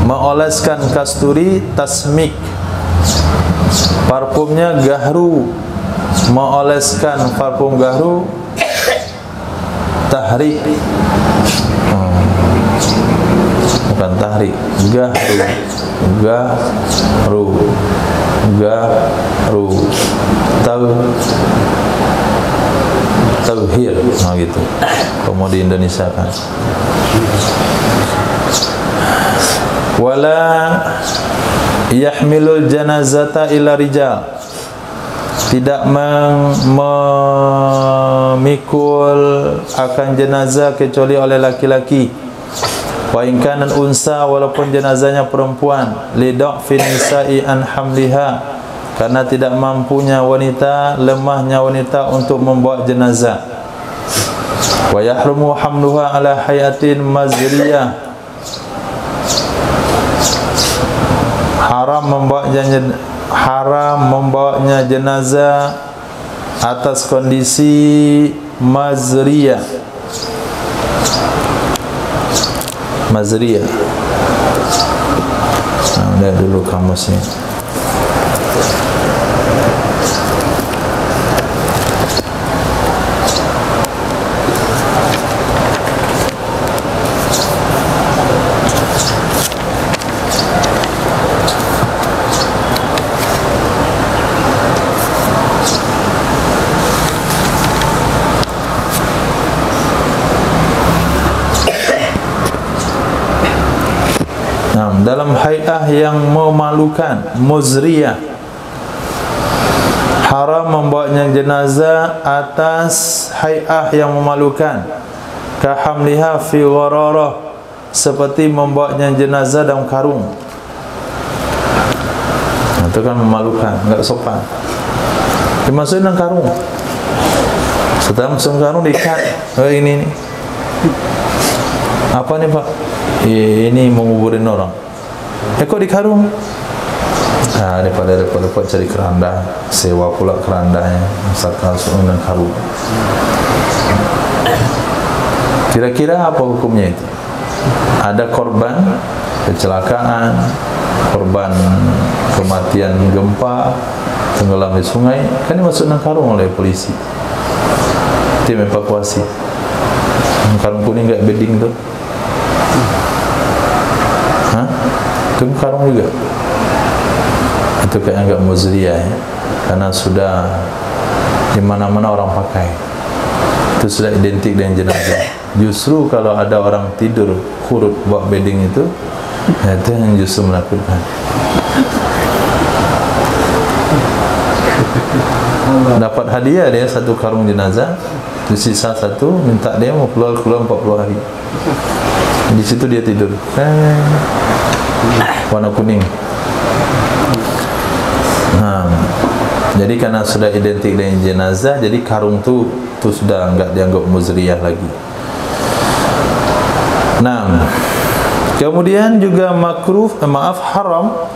mengoleskan kasturi, tasmik. Parfumnya gahru, mengoleskan parfum gahru, tahrik. Bukan tahrik, gahru, tauhir, gitu. Kamu di Indonesia kan. Wala yahmilul janazata ila rijal, tidak memikul akan jenazah kecuali oleh laki-laki. Wa in kana unsa, walaupun jenazahnya perempuan. Lidha'fi nisa'i an hamliha, karena tidak mampunya wanita, lemahnya wanita untuk membawa jenazah. Wa yahrumu hamluha ala hayatin mazriyah, haram membawanya jenazah atas kondisi mazriyah. Lihat dulu kamusnya. Dalam hai'ah yang memalukan, muzriyah, haram membawanya jenazah atas hai'ah yang memalukan. Kahamliha fi ghararah, seperti membawanya jenazah dalam karung. Itu kan memalukan, enggak sopan. Dimasukin dalam karung. Setelah masuk karung diikat. Ini apa nih Pak? Ini menguburin orang. Kok di karung? Daripada cari keranda, sewa pula kerandanya, misalkan dan karung. Kira-kira apa hukumnya itu? Ada korban kecelakaan, korban kematian gempa, tenggelam di sungai, kan dimasuk dalam karung oleh polisi, tim evakuasi. Karung kuning enggak bedding tuh? Itu karung juga. Itu kayak agak muzriyah ya, karena sudah di mana-mana orang pakai. Itu sudah identik dengan jenazah. Justru kalau ada orang tidur kurut bawa bedding itu yang justru menakutkan. Dapat hadiah dia satu karung jenazah, di sisa satu minta dia mau keluar 40 hari. Di situ dia tidur. Warna kuning. Jadi karena sudah identik dengan jenazah, jadi karung tu sudah enggak dianggap muzriyah lagi. Kemudian juga haram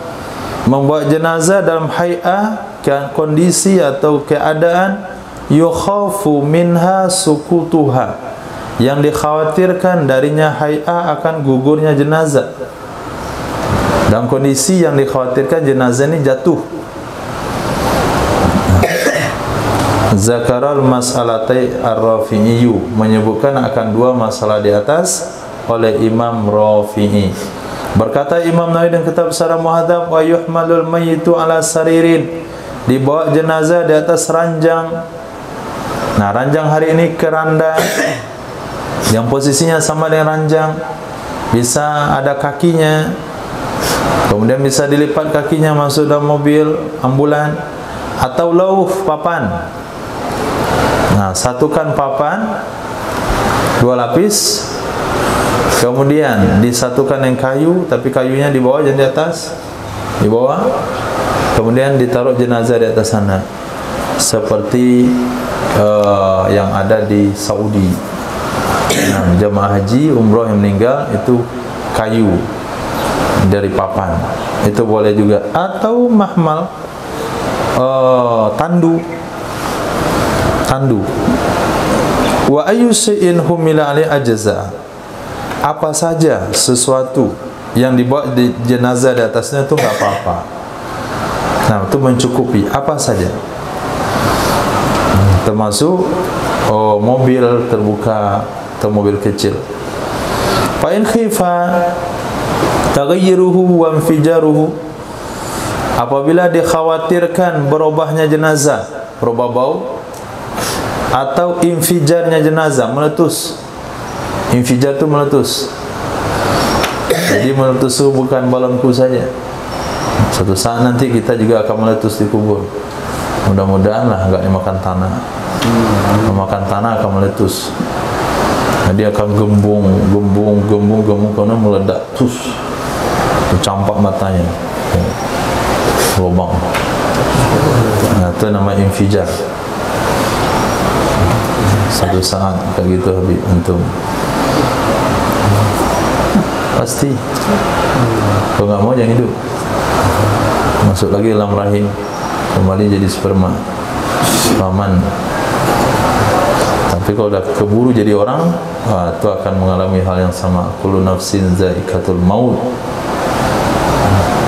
membawa jenazah dalam hai'ah, kondisi atau keadaan yukhafu minha sukutuha, yang dikhawatirkan darinya hai'ah akan gugurnya jenazah. Dalam kondisi yang dikhawatirkan jenazah ini jatuh. Zakaral mas'alatai ar-Rafi'i, menyebutkan akan dua masalah di atas oleh Imam Rafi'i. Berkata Imam Nawawi dalam kitab Syarah Muhadzab, wa yuhmalul mayyitu ala saririn, dibawa jenazah di atas ranjang. Nah, ranjang hari ini keranda yang posisinya sama dengan ranjang, bisa ada kakinya, kemudian bisa dilipat kakinya masuk dalam mobil ambulan, atau lauf, papan. Nah, satukan papan 2 lapis, kemudian disatukan dengan kayu, tapi kayunya di bawah, jangan di atas, di bawah. Kemudian ditaruh jenazah di atas sana, seperti yang ada di Saudi. Nah, jemaah haji umroh yang meninggal itu kayu dari papan, itu boleh juga. Atau mahmal, tandu. Wa ayyu shay'in humila alai ajza, apa saja sesuatu yang dibawa di jenazah di atasnya itu enggak apa-apa. Nah, itu mencukupi, apa saja, termasuk mobil terbuka atau mobil kecil. Fa in khifa taghayyuruhu wa infijaruhu, apabila dikhawatirkan berubahnya jenazah, berubah bau, atau infijarnya jenazah, meletus. Infijar itu meletus. Jadi meletus itu bukan balonku saja, suatu saat nanti kita juga akan meletus di kubur. Mudah-mudahan lah enggak dimakan tanah. Memakan tanah akan meletus. Dia akan gembung, karena meledak, tus, tercampak matanya, lubang. Nah, itu nama infijar. Satu saat kayak gitu Habib antum pasti, kalau nggak mau jangan hidup, masuk lagi dalam rahim, kembali jadi sperma, paman. Tapi kalau dah keburu jadi orang, itu akan mengalami hal yang sama. Kullu nafsin za'iqatul maut.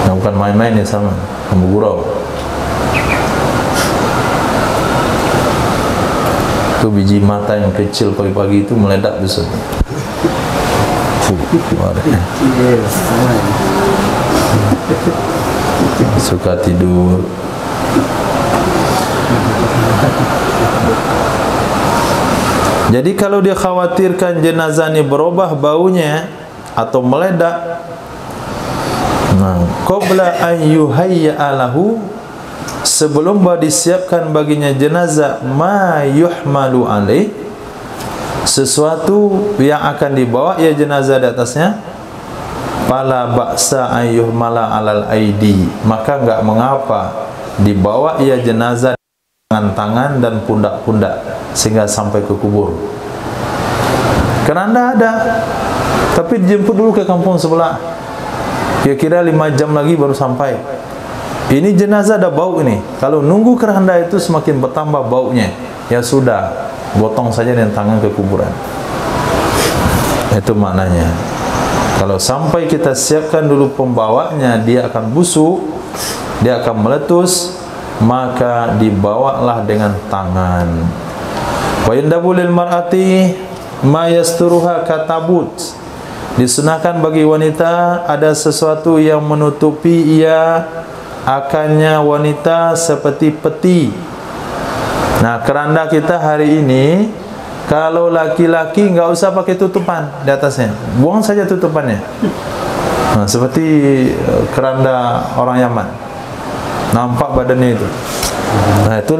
Nah, bukan main-main ya, sama memburau. Itu biji mata yang kecil pagi-pagi itu meledak besar. Suka tidur. Jadi kalau dia khawatirkan jenazah ini berubah baunya atau meledak, nah, qabla an yuhayya lahu, sebelum disiapkan baginya jenazah, ma yuhmalu alaih, sesuatu yang akan dibawa ia jenazah di atasnya, fala ba'sa an yuhmala alal aidi, maka enggak mengapa dibawa ia jenazah dengan tangan dan pundak-pundak sehingga sampai ke kubur. Keranda ada, tapi dijemput dulu ke kampung sebelah, kira-kira 5 jam lagi baru sampai. Ini jenazah ada bau ini. Kalau nunggu keranda itu semakin bertambah baunya, ya sudah, gotong saja dengan tangan ke kuburan. Itu maknanya. Kalau sampai kita siapkan dulu pembawanya, dia akan busuk, dia akan meletus, maka dibawalah dengan tangan. Wa yandabu lil mar'ati ma yasturuha katabut, disunahkan bagi wanita ada sesuatu yang menutupi ia akannya wanita seperti peti. Nah, keranda kita hari ini, kalau laki-laki enggak usah pakai tutupan di atasnya, buang saja tutupannya. Nah, seperti keranda orang Yaman, nampak badannya itu. Nah, itu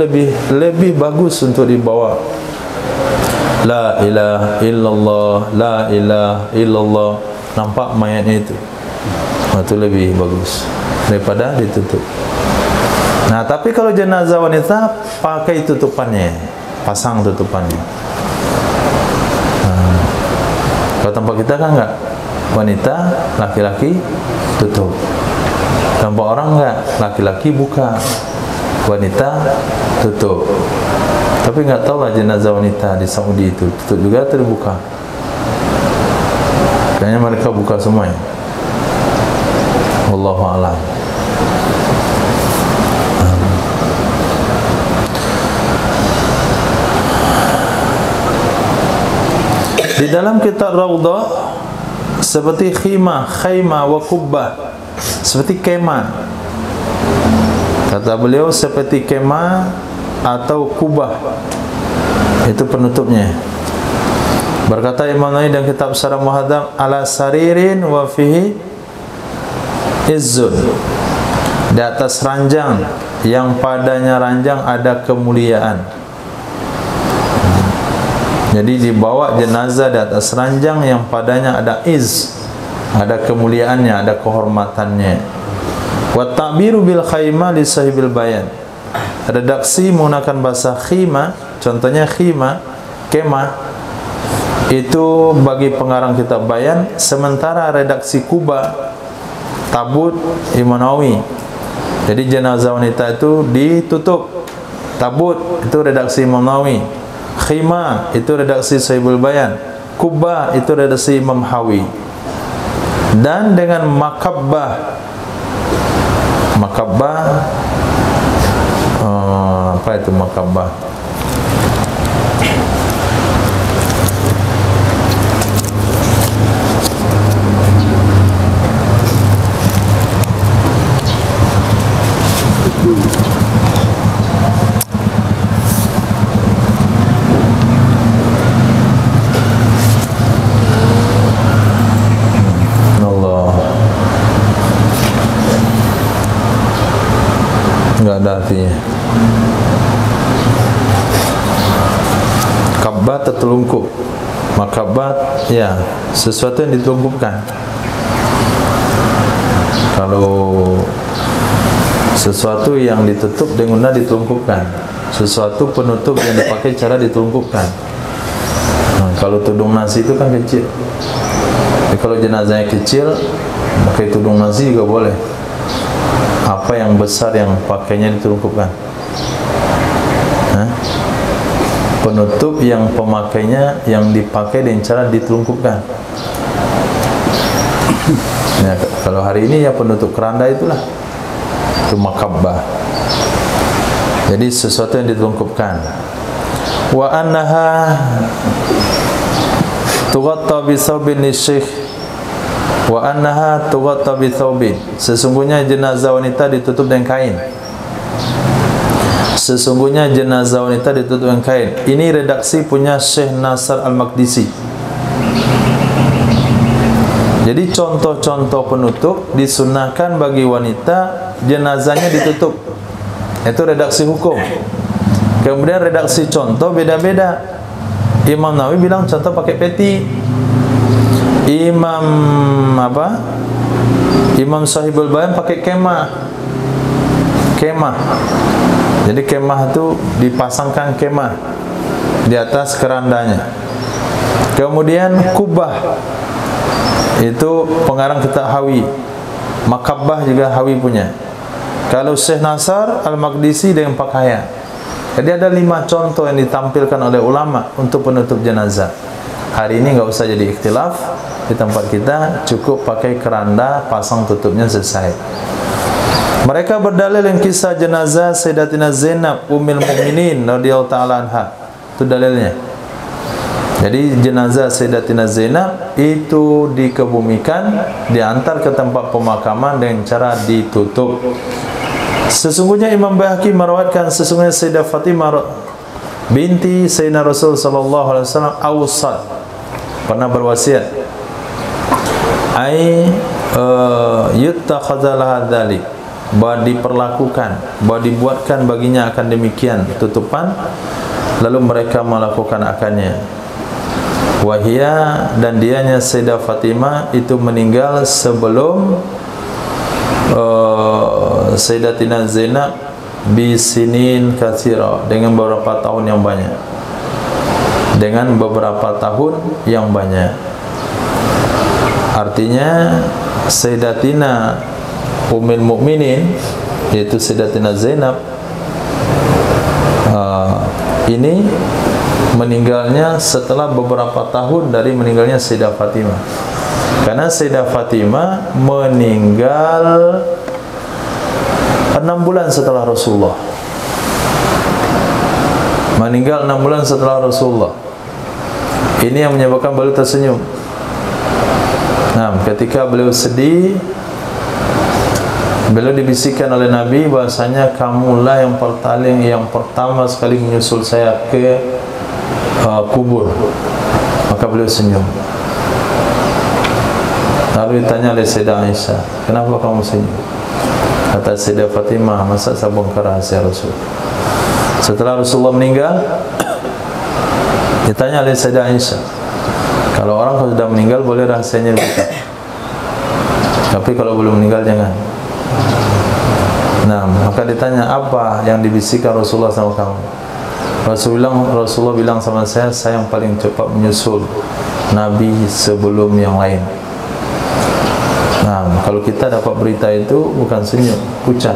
lebih bagus untuk dibawa. La ilaha illallah, la ilaha illallah, nampak mayatnya itu. Nah, itu lebih bagus daripada ditutup. Nah, tapi kalau jenazah wanita, pakai tutupannya, pasang tutupannya. Nah, kalau tempat kita kan enggak, wanita, laki-laki tutup. Tempat orang enggak, laki-laki buka, wanita tutup. Tapi enggak tahulah jenazah wanita di Saudi itu tutup juga atau terbuka. Kayaknya mereka buka semuanya. Wallahu a'lam. Di dalam kitab Raudhah seperti khimah, khaymah wa kubbah, seperti kemah. Kata beliau seperti kemah atau kubah, itu penutupnya. Berkata Imam Nawawi dalam kitab Syarah Muhadzab, ala saririn wa fihi izzun, di atas ranjang yang padanya ranjang ada kemuliaan. Jadi dibawa jenazah di atas ranjang yang padanya ada iz, ada kemuliaannya, ada kehormatannya. Wa ta'biru bil khaymah li sahibil bayan, redaksi menggunakan bahasa khimah, contohnya khimah, kemah, itu bagi pengarang kitab bayan. Sementara redaksi kubah, tabut, Imam Nawawi. Jadi jenazah wanita itu ditutup. Tabut itu redaksi Imam Nawawi. Khimah itu redaksi Sahibul Bayan. Kubah itu redaksi Imam Hawi. Dan dengan makabbah, apa itu makabbah? Enggak ada artinya. Kabbat tertelungkup. Makabat ya sesuatu yang ditelungkupkan. Kalau sesuatu yang ditutup dengan ditelungkupkan, sesuatu penutup yang dipakai cara ditelungkupkan. Nah, kalau tudung nasi itu kan kecil. Jadi kalau jenazahnya kecil, pakai tudung nasi juga boleh. Apa yang besar yang pakainya ditelungkupkan? Penutup yang pemakainya yang dipakai dengan cara ditelungkupkan. Ya, kalau hari ini ya penutup keranda itulah, itu makabbah. Jadi sesuatu yang ditelungkupkan. Wa annaha tughatta bi thawbin lisyekh, wa annaha tughatta bi thawbin, sesungguhnya jenazah wanita ditutup dengan kain. Sesungguhnya jenazah wanita ditutup dengan kain. Ini redaksi punya Syekh Nasr Al-Maqdisi. Jadi contoh-contoh penutup disunahkan bagi wanita jenazahnya ditutup. Itu redaksi hukum. Kemudian redaksi contoh beda-beda. Imam Nawawi bilang contoh pakai peti. Imam Sahibul Bayan pakai kemah. Jadi kemah itu dipasangkan kemah di atas kerandanya. Kemudian kubah itu pengarang kitab Hawi. Makabbah juga Hawi punya. Kalau Syekh Nasr Al-Maqdisi dengan pakaian. Jadi ada 5 contoh yang ditampilkan oleh ulama untuk penutup jenazah. Hari ini nggak usah jadi ikhtilaf. Di tempat kita cukup pakai keranda, pasang tutupnya, selesai. Mereka berdalil yang kisah jenazah Sayyidatina Zainab Ummul Mukminin radhiyallahu ta'ala anha. Itu dalilnya. Jadi jenazah Sayyidatina Zainab itu dikebumikan, diantar ke tempat pemakaman dengan cara ditutup. Sesungguhnya Imam Baihaqi meriwayatkan sesungguhnya Sayyidah Fatimah binti Sayyidina Rasul sallallahu alaihi wasallam awsat, pernah berwasiat yuttakhadha dzalik, bahwa diperlakukan, bahwa dibuatkan baginya akan demikian tutupan, lalu mereka melakukan akannya. Wahia, dan dianya Sayyidah Fatimah itu meninggal sebelum Sayyidatina Zainab bisinin katsira, dengan beberapa tahun yang banyak. Dengan beberapa tahun yang banyak. Artinya Sayyidatina Ummul Mukminin, yaitu Sayyidatina Zainab, ini meninggalnya setelah beberapa tahun dari meninggalnya Sayyidah Fatimah. Karena Sayyidah Fatimah meninggal 6 bulan setelah Rasulullah. Meninggal 6 bulan setelah Rasulullah. Ini yang menyebabkan beliau tersenyum. Nah, ketika beliau sedih, beliau dibisikkan oleh Nabi bahasanya kamulah yang pertama sekali menyusul saya ke kubur. Maka beliau senyum. Lalu ditanya oleh Sayyidah Aisyah, kenapa kamu senyum? Kata Sayyidah Fatimah, masa saya bongkar rahasia Rasul? Setelah Rasulullah meninggal, ditanya oleh Sayyidah Aisyah, kalau orang kalau sudah meninggal boleh rahasianya dibuka, tapi kalau belum meninggal jangan. Nah, maka ditanya, apa yang dibisikkan Rasulullah sama kamu? Rasulullah bilang sama saya yang paling cepat menyusul Nabi sebelum yang lain. Nah, kalau kita dapat berita itu bukan senyum, pucat.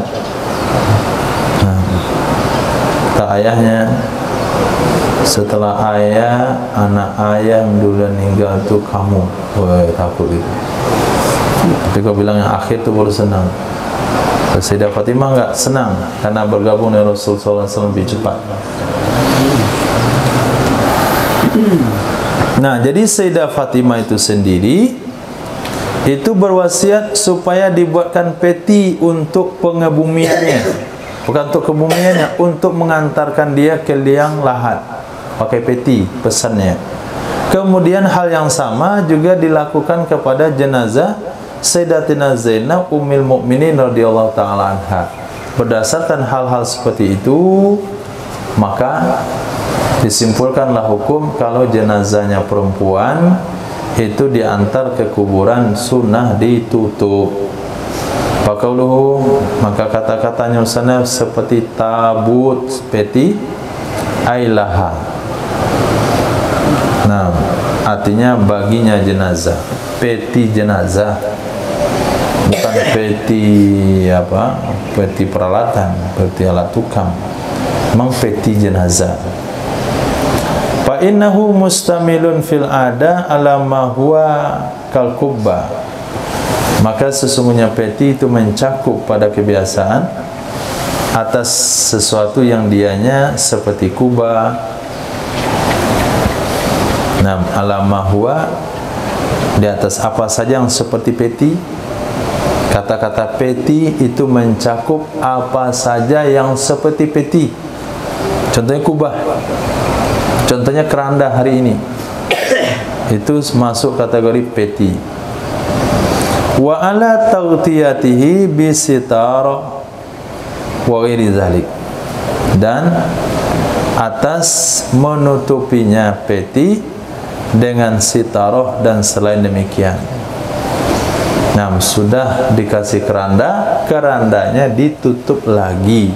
Nah, kata ayahnya, setelah ayah, anak ayah yang dulu meninggal itu kamu. Wah, takut itu. Tapi kau bilang yang akhir itu baru senang. Sayyidah Fatimah enggak senang karena bergabung dengan Rasulullah SAW lebih cepat. Nah, jadi Sayyidah Fatimah itu sendiri itu berwasiat supaya dibuatkan peti untuk pengebumiannya, bukan untuk kebumiannya, untuk mengantarkan dia ke liang lahat, pakai peti pesannya. Kemudian hal yang sama juga dilakukan kepada jenazah Sayyidatina Zainab Ummul Mukminin radhiyallahu taala anha. Berdasarkan hal-hal seperti itu, maka disimpulkanlah hukum kalau jenazahnya perempuan itu diantar ke kuburan sunnah ditutup. Faqauluhu, maka kata-katanya sana seperti tabut, peti, ailaha. Nah, artinya baginya jenazah, peti jenazah, bukan peti apa, peti peralatan, peti alat tukang, memang peti jenazah. Fa innahu mustamilun fil ada ala ma huwa kal kubba. Maka sesungguhnya peti itu mencakup pada kebiasaan atas sesuatu yang dianya seperti kubah. Nah, ala ma huwa, di atas apa saja yang seperti peti. Kata-kata peti itu mencakup apa saja yang seperti peti. Contohnya kubah, contohnya keranda hari ini, itu masuk kategori peti. Wa ala taghtiyatihi bisitar wa ghairi zalik, dan atas menutupinya peti dengan sitaroh dan selain demikian. Nah, sudah dikasih keranda, kerandanya ditutup lagi.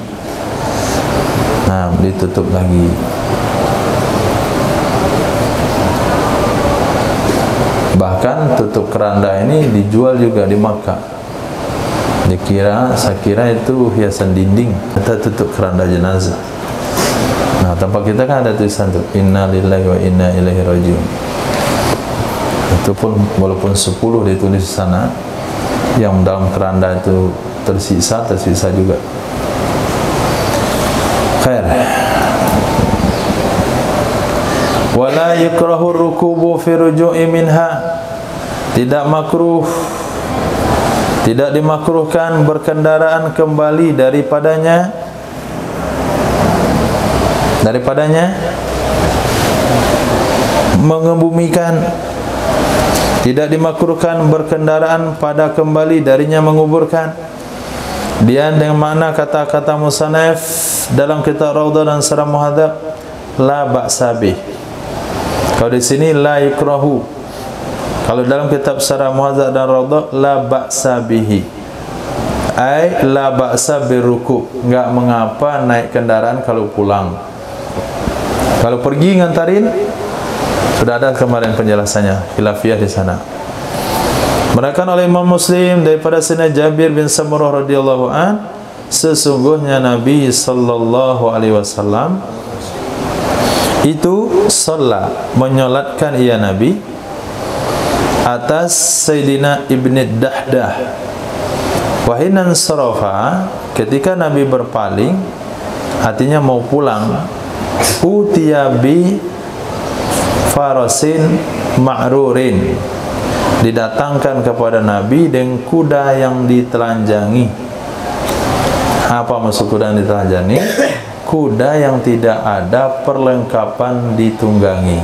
Nah, ditutup lagi. Bahkan tutup keranda ini dijual juga di Makkah. Saya kira itu hiasan dinding. Kita tutup keranda jenazah. Nah, tempat kita kan ada tulisan tu, Inna lillahi wa inna ilaihi rajiun. Itu pun walaupun 10 ditulis di sana, yang dalam keranda itu tersisa juga. Khair. Wala yukrahu rukubu fi ruju'i minha, tidak makruh, tidak dimakruhkan berkendaraan kembali daripadanya mengebumikan. Tidak dimakruhkan berkendaraan pada kembali darinya menguburkan. Dia dengan makna kata-kata musannaf dalam kitab Raudhah dan Sarah Muhadzab, la ba'sa bih. Kalau di sini la yukrahu. Kalau dalam kitab Sarah Muhadzab dan Raudhah, la ba'sa bihi, ai la ba'sa biruku, enggak mengapa naik kendaraan kalau pulang. Kalau pergi ngantarin, sudah ada kemarin penjelasannya, khilafiyah di sana. Meriwayatkan oleh Imam Muslim daripada Sayyidina Jabir bin Samurah radhiyallahu an, sesungguhnya Nabi sallallahu alaihi wasallam itu sholat, menyolatkan ia Nabi atas Sayyidina Ibn Dahdah. Wahinan sarafa, ketika Nabi berpaling, artinya mau pulang, utiya bi farasin ma'rurin, didatangkan kepada Nabi dengan kuda yang ditelanjangi. Apa maksud kuda yang ditelanjangi? Kuda yang tidak ada perlengkapan ditunggangi,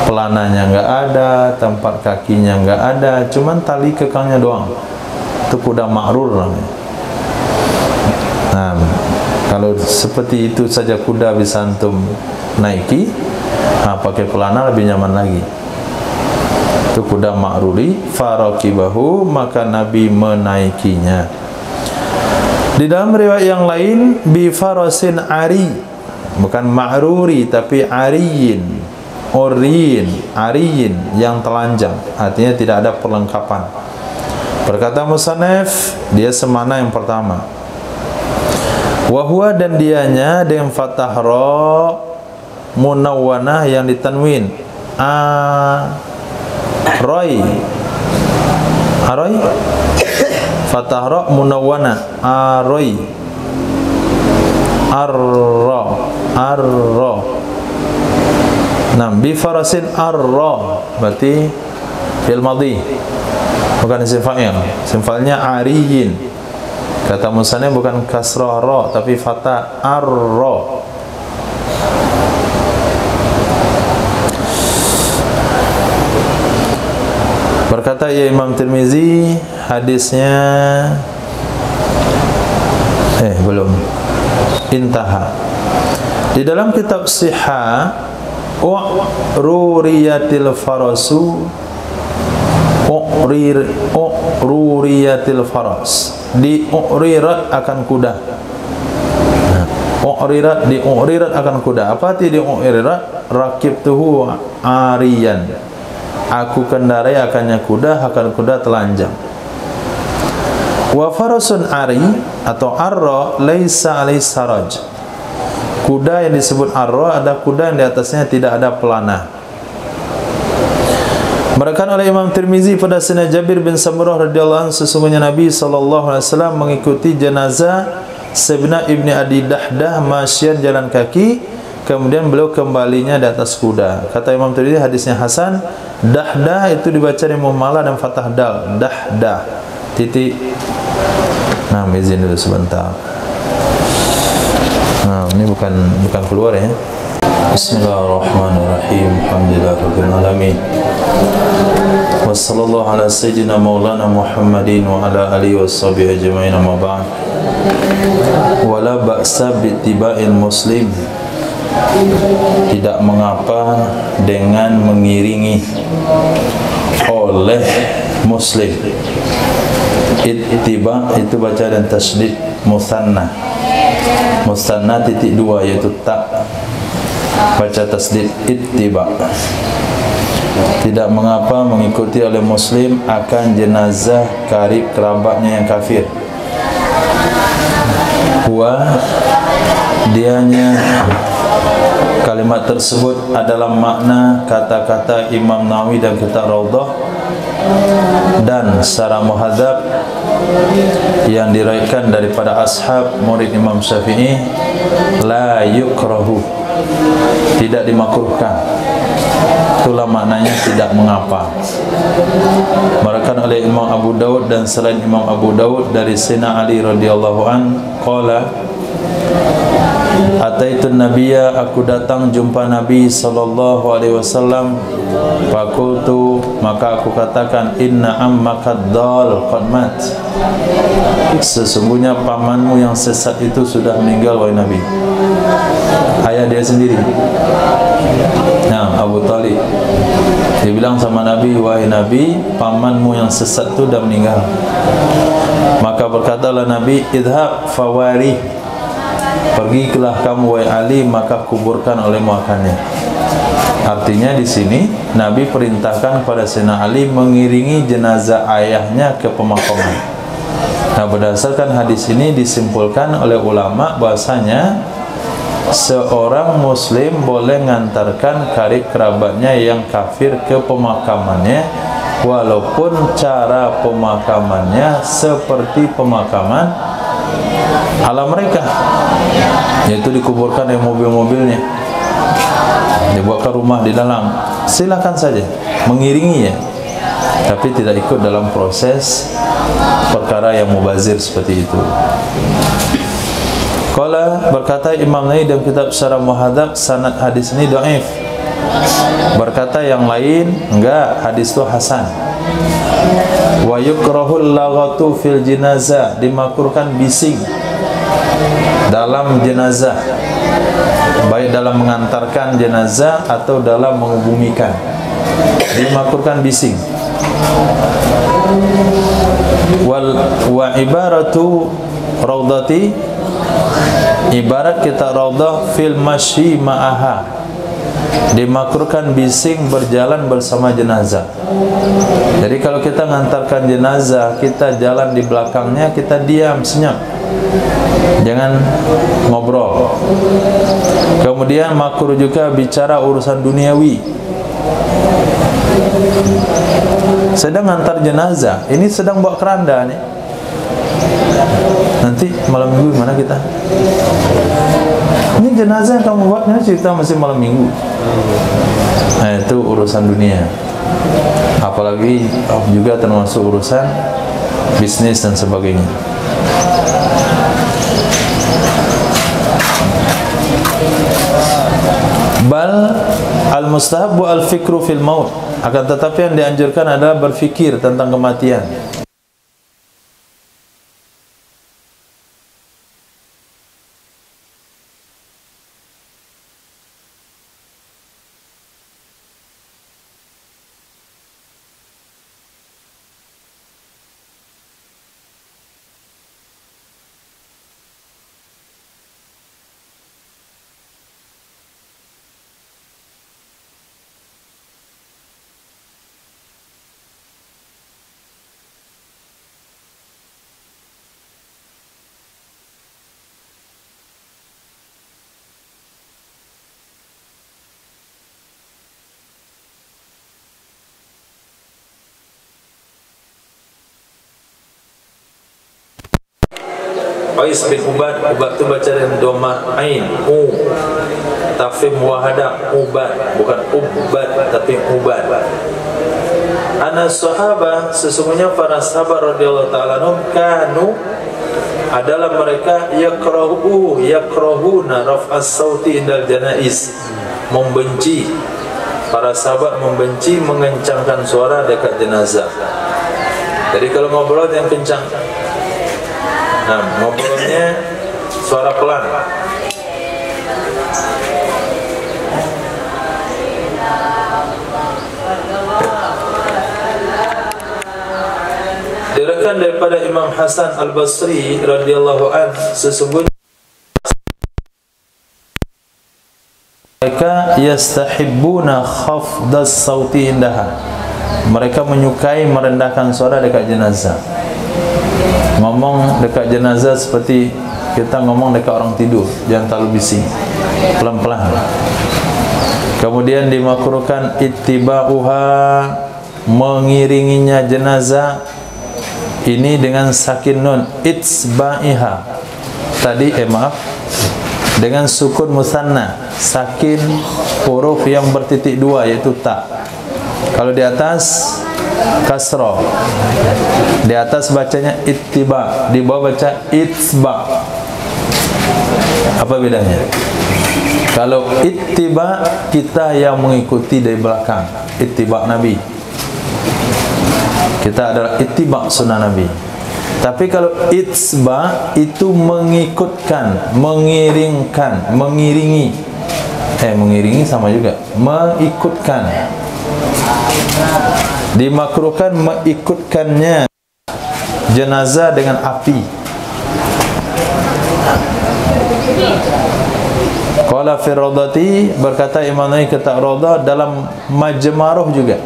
pelananya nggak ada, tempat kakinya nggak ada, cuman tali kekangnya doang. Itu kuda ma'rur namanya. Nah, kalau seperti itu saja kuda bisa antum naiki, pakai pelana lebih nyaman lagi. Itu kuda ma'ruri, farakibahu, maka Nabi menaikinya. Di dalam riwayat yang lain, bi farasin ari, bukan ma'ruri tapi ariyin, oriyin, ariyin, yang telanjang, artinya tidak ada perlengkapan. Berkata musannaf, dia semana yang pertama. Wahwa, dan dianya dengan fathah ra munawwanah yang ditanwin, roy, aroy, fathah ra munawwana, aroy, arra, arra. Nah, bi farasin arra berarti fi'il madhi, bukan isim fa'il. Isim fa'ilnya ariyin. Kata musannaf bukan kasrah ra tapi fathah arra. Berkata ya Imam Tirmizi, hadisnya belum intaha. Di dalam kitab Sihah, ruriyatil farasu, ruriyatil faras, diurirat akan kuda. Diurirat akan kuda. Apa arti diurirat? Rakibtuhu ariyan, aku kendarai akannya kuda, akan kuda telanjang. Wa farasun ari atau arra laisa alaihi saraj, kuda yang disebut arra ada kuda yang di atasnya tidak ada pelana. Merekan oleh Imam Tirmizi pada sanad Jabir bin Samurah radhiyallahu anhu, sesungguhnya Nabi sallallahu alaihi wasallam mengikuti jenazah Sabna ibni Adi Dahdah masyian, jalan kaki, kemudian beliau kembalinya di atas kuda. Kata Imam Tirmizi, hadisnya hasan. Dahdah itu dibaca dengan muhmalah dan fathah dal, dahdah titik. Nah, izin dulu sebentar. Nah, ini bukan keluar ya. Bismillahirrahmanirrahim. Alhamdulillahirabbil alamin. Wassallallahu ala sayyidina maulana Muhammadin wa ala alihi washabihi ajmain, amma ba'd. Wala ba'sa bittiba'il muslim, tidak mengapa dengan mengiringi oleh muslim. Ittiba itu baca dan tasydid musanna, musanna titik dua yaitu tak, baca tasydid ittiba. Tidak mengapa mengikuti oleh muslim akan jenazah karib kerabatnya yang kafir. Huwa, dianya, kalimat tersebut adalah makna kata-kata Imam Nawawi dan kitab Raudhah, dan secara muhadzab yang diriwayatkan daripada ashab murid Imam Syafi'i, la yukrahu, tidak dimakruhkan. Itulah maknanya tidak mengapa. Diriwayatkan oleh Imam Abu Daud dan selain Imam Abu Daud dari Sayyidina Ali radhiyallahu an, qala ataitun nabiyya, aku datang jumpa Nabi sallallahu alaihi wasallam. Fakultu, maka aku katakan, inna ammaka dhal qad mat, sesungguhnya pamanmu yang sesat itu sudah meninggal wahai Nabi. Ayah dia sendiri. Nah, Abu Talib, dia bilang sama Nabi, wahai Nabi, pamanmu yang sesat itu sudah meninggal. Maka berkatalah Nabi, idhab fawari, pergilah kamu wahai Ali, maka kuburkan olehmu akannya. Artinya di sini Nabi perintahkan kepada Sayyidina Ali mengiringi jenazah ayahnya ke pemakaman. Nah, berdasarkan hadis ini disimpulkan oleh ulama bahasanya seorang muslim boleh mengantarkan karib kerabatnya yang kafir ke pemakamannya, walaupun cara pemakamannya seperti pemakaman ala mereka, yaitu dikuburkan di mobil-mobilnya, dibuatkan rumah di dalam. Silakan saja mengiringinya, tapi tidak ikut dalam proses perkara yang mubazir seperti itu. Qala, berkata Imam Nawawi dalam kitab Syarah Muhadzab, sanad hadis ini dhaif. Berkata yang lain, enggak, hadis itu hasan. Wa yukrahul laghatu fil jenazah, dimakruhkan bising dalam jenazah, baik dalam mengantarkan jenazah atau dalam mengubumikan, dimakruhkan bising. Wa ibaratu raudati, ibarat kita raudah fil masyi ma'aha, dimakruhkan bising berjalan bersama jenazah. Jadi kalau kita mengantarkan jenazah, kita jalan di belakangnya, kita diam senyap, jangan ngobrol. Kemudian makruh juga bicara urusan duniawi. Sedang antar jenazah, ini sedang bawa keranda nih, nanti malam minggu mana kita? Ini jenazah yang kamu buatnya cerita masih malam minggu. Nah, itu urusan dunia. Apalagi juga termasuk urusan bisnis dan sebagainya. Bal al-mustahab wa al-fikru fil maut, akan tetapi yang dianjurkan adalah berfikir tentang kematian. Qais bin Ubad, Ubad itu baca dengan dhamma ain, tafkhim muwahhadah, Ubad, bukan Ubad tapi Ubad. Ana sahabah, sesungguhnya para sahabat radhiyallahu ta'ala anhum, kanu, adalah mereka yakrahuna raf'as sauti indal janaiz, membenci, para sahabat membenci mengencangkan suara dekat jenazah. Jadi kalau ngobrol yang kencang, nah, ngobrolnya suara pelan. Diriwayatkan daripada Imam Hasan Al-Basri radhiyallahu anhu, sesungguhnya mereka yastahibbuna khafdas sauti indaha, mereka menyukai merendahkan suara dekat jenazah. Ngomong dekat jenazah seperti kita ngomong dekat orang tidur, jangan terlalu bising, pelan-pelan. Kemudian dimakruhkan ittiba'uha, mengiringinya jenazah, ini dengan sakin nun, itsba'iha. Tadi maaf, dengan sukun musanna, sakin huruf yang bertitik dua, yaitu ta. Kalau di atas kasrah, di atas bacanya ittiba, di bawah baca itsba. Apa bedanya? Kalau ittiba, kita yang mengikuti dari belakang, ittiba Nabi, kita adalah ittiba sunnah Nabi. Tapi kalau itsba itu mengikutkan, mengiringkan, mengiringi. Mengiringi sama juga, mengikutkan. Dimakruhkan mengikutkannya jenazah dengan api. Qala fi raudati, berkata Imam Nawawi kata raudah dalam majmaruh juga,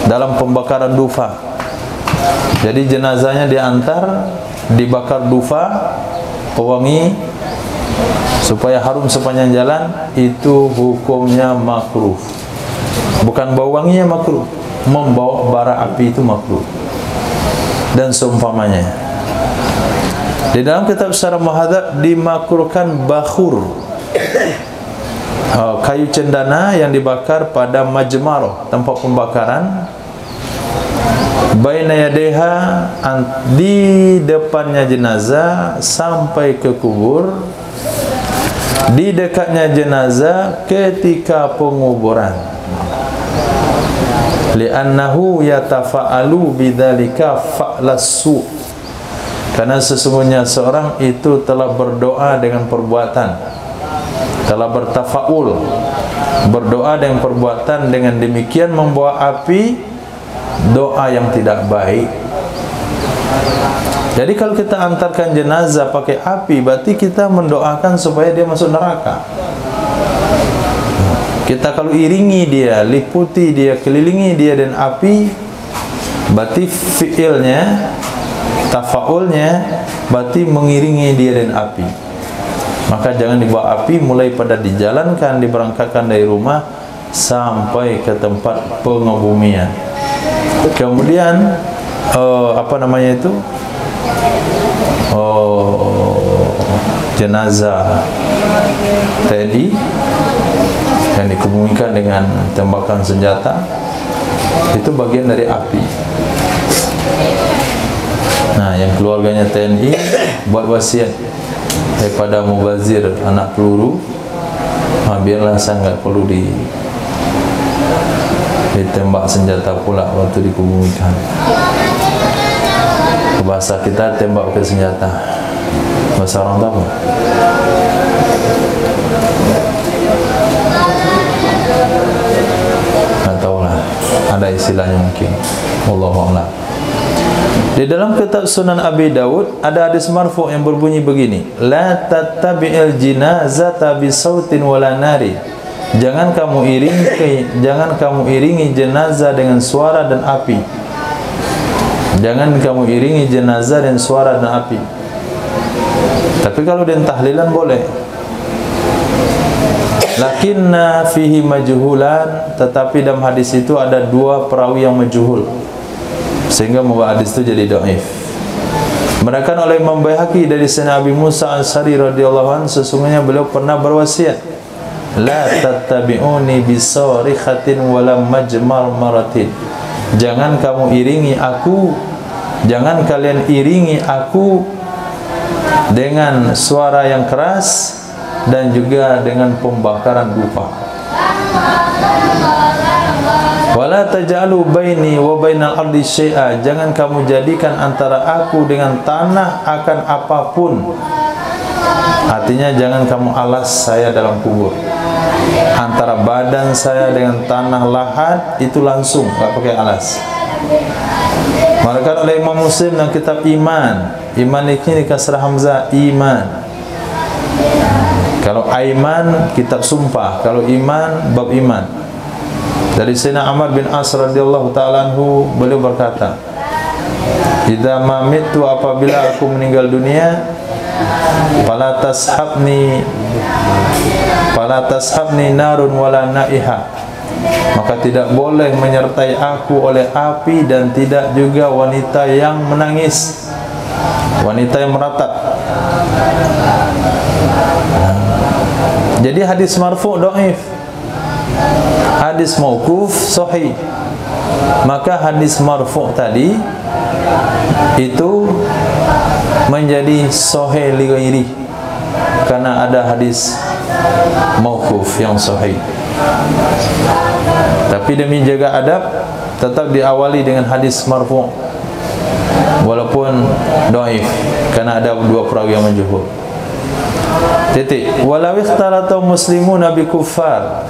dalam pembakaran dufa. Jadi jenazahnya diantar, dibakar dufa, pewangi, supaya harum sepanjang jalan. Itu hukumnya makruh. Bukan bau wanginya makruh, membawa bara api itu makruh. Dan seumpamanya. Di dalam kitab Syarah Muhadzab dimakruhkan bakhur, kayu cendana yang dibakar pada majmaruh, tempat pembakaran, baina yadaiha, di depannya jenazah sampai ke kubur, di dekatnya jenazah ketika penguburan. Li'annahu yatafa'alu bidzalika fa'lasu, karena sesungguhnya seorang itu telah berdoa dengan perbuatan, telah bertafaul, berdoa dengan perbuatan, dengan demikian membawa api doa yang tidak baik. Jadi kalau kita antarkan jenazah pakai api, berarti kita mendoakan supaya dia masuk neraka. Kita kalau iringi dia, liputi dia, kelilingi dia dengan api, berarti fi'ilnya, tafaulnya, berarti mengiringi dia dengan api. Maka jangan dibawa api mulai pada dijalankan, diberangkatkan dari rumah sampai ke tempat pengebumian. Kemudian apa namanya itu, jenazah TNI yang dikebumikan dengan tembakan senjata, itu bagian dari api. Nah, yang keluarganya TNI buat wasiat daripada mubazir anak peluru, biarlah saya nggak perlu ditembak senjata pula waktu dikebumikan. Bahasa kita tembak ke senjata, bahasa orang tahu. Tak tahulah, ada istilahnya mungkin. Wallahu a'lam. Di dalam kitab Sunan Abi Dawud ada hadis marfu' yang berbunyi begini: la tattabi'il jinazata bisautin wala nari. Jangan kamu iringi jenazah dengan suara dan api. Jangan kamu iringi jenazah dengan suara dan api. Tapi kalau dengan tahlilan boleh. Lakinna fihi majhulan, tetapi dalam hadis itu ada dua perawi yang majhul, sehingga membuat hadis itu jadi dhaif. Menerangkan oleh Imam Baihaqi dari Sayyidina Abi Musa Al-Asy'ari radhiyallahu anhu, sesungguhnya beliau pernah berwasiat, la tattabi'uni bisarikhatin wala majmar maratin. Jangan kamu iringi aku, jangan kalian iringi aku dengan suara yang keras dan juga dengan pembakaran dupa. Wala taj'alu baini wa bainal ardi syai'a. Jangan kamu jadikan antara aku dengan tanah akan apapun. Artinya jangan kamu alas saya dalam kubur. Antara badan saya dengan tanah lahat itu langsung, tak pakai alas. Maka oleh Imam Muslim dalam kitab Iman, iman ini kasrah hamzah, iman. Kalau aiman kitab sumpah, kalau iman bab iman. Dari Sayyidina Amr bin As radhiyallahu ta'ala anhu, beliau berkata, idza ma mitu, apabila aku meninggal dunia, fala tashabni narun wala naiha, maka tidak boleh menyertai aku oleh api dan tidak juga wanita yang menangis, wanita yang meratap. Jadi hadis marfu' dhaif, hadis mauquf sahih. Maka hadis marfu' tadi itu menjadi sahih li ghairi, karena ada hadis mauquf yang sahih. Tapi demi jaga adab tetap diawali dengan hadis marfu' walaupun dhaif, karena ada dua perawi yang majhul. Titik. Walau ikhtalata muslimuna bi kuffar,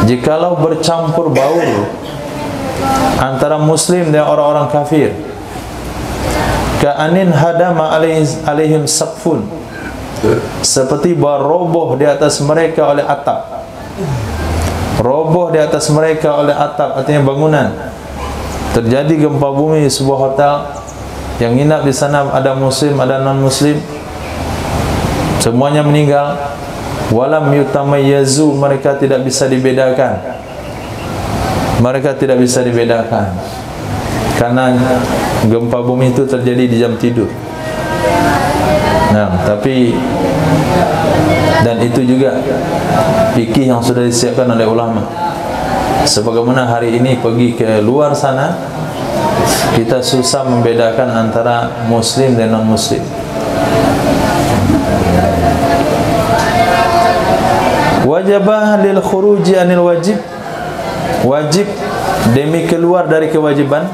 jikalau bercampur baur antara muslim dan orang-orang kafir, ka'anin hadama alaihim saqfun, seperti roboh di atas mereka oleh atap. Roboh di atas mereka oleh atap artinya bangunan. Terjadi gempa bumi di sebuah hotel, yang nginap di sana ada muslim, ada non muslim, semuanya meninggal. Walam yutamayyazu, mereka tidak bisa dibedakan. Mereka tidak bisa dibedakan karena gempa bumi itu terjadi di jam tidur. Nah, tapi dan itu juga fikih yang sudah disiapkan oleh ulama. Sebagaimana hari ini pergi ke luar sana, Kita susah membedakan antara muslim dan non-muslim. Wajibah lil khuruji anil wajib. Wajib demi keluar dari kewajiban.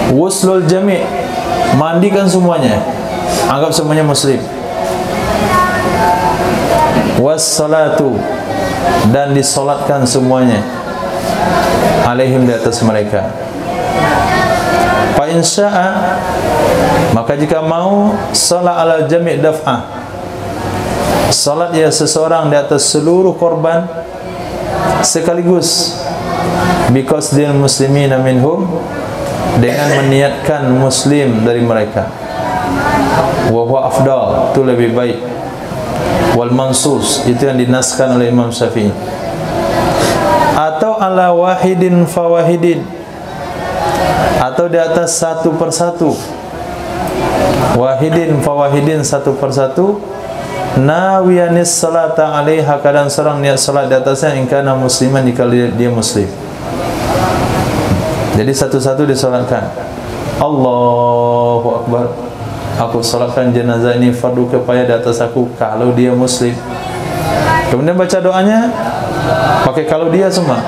Wuslul jami', mandikan semuanya, anggap semuanya muslim. Wassalatu, dan disolatkan semuanya alaihim, di atas mereka. Fa insya'a, maka jika mau, salat ala jami' daf'ah, salat ya seseorang di atas seluruh korban sekaligus, because dil muslimina minhum, dengan meniatkan muslim dari mereka. Wa huwa afdal, itu lebih baik. Wal mansus, itu yang dinaskan oleh Imam Syafi'i. Atau ala wahidin fawahidin, atau di atas satu persatu. Wahidin fawahidin, satu persatu. Nawiyanis salata alaiha, kadang seorang niat salat di atasnya, ingkana musliman, jika dia muslim. Jadi satu-satu disolatkan. Allahu Akbar, aku solatkan jenazah ini fardu kifayah di atas aku kalau dia muslim. Kemudian baca doanya pakai kalau dia semua.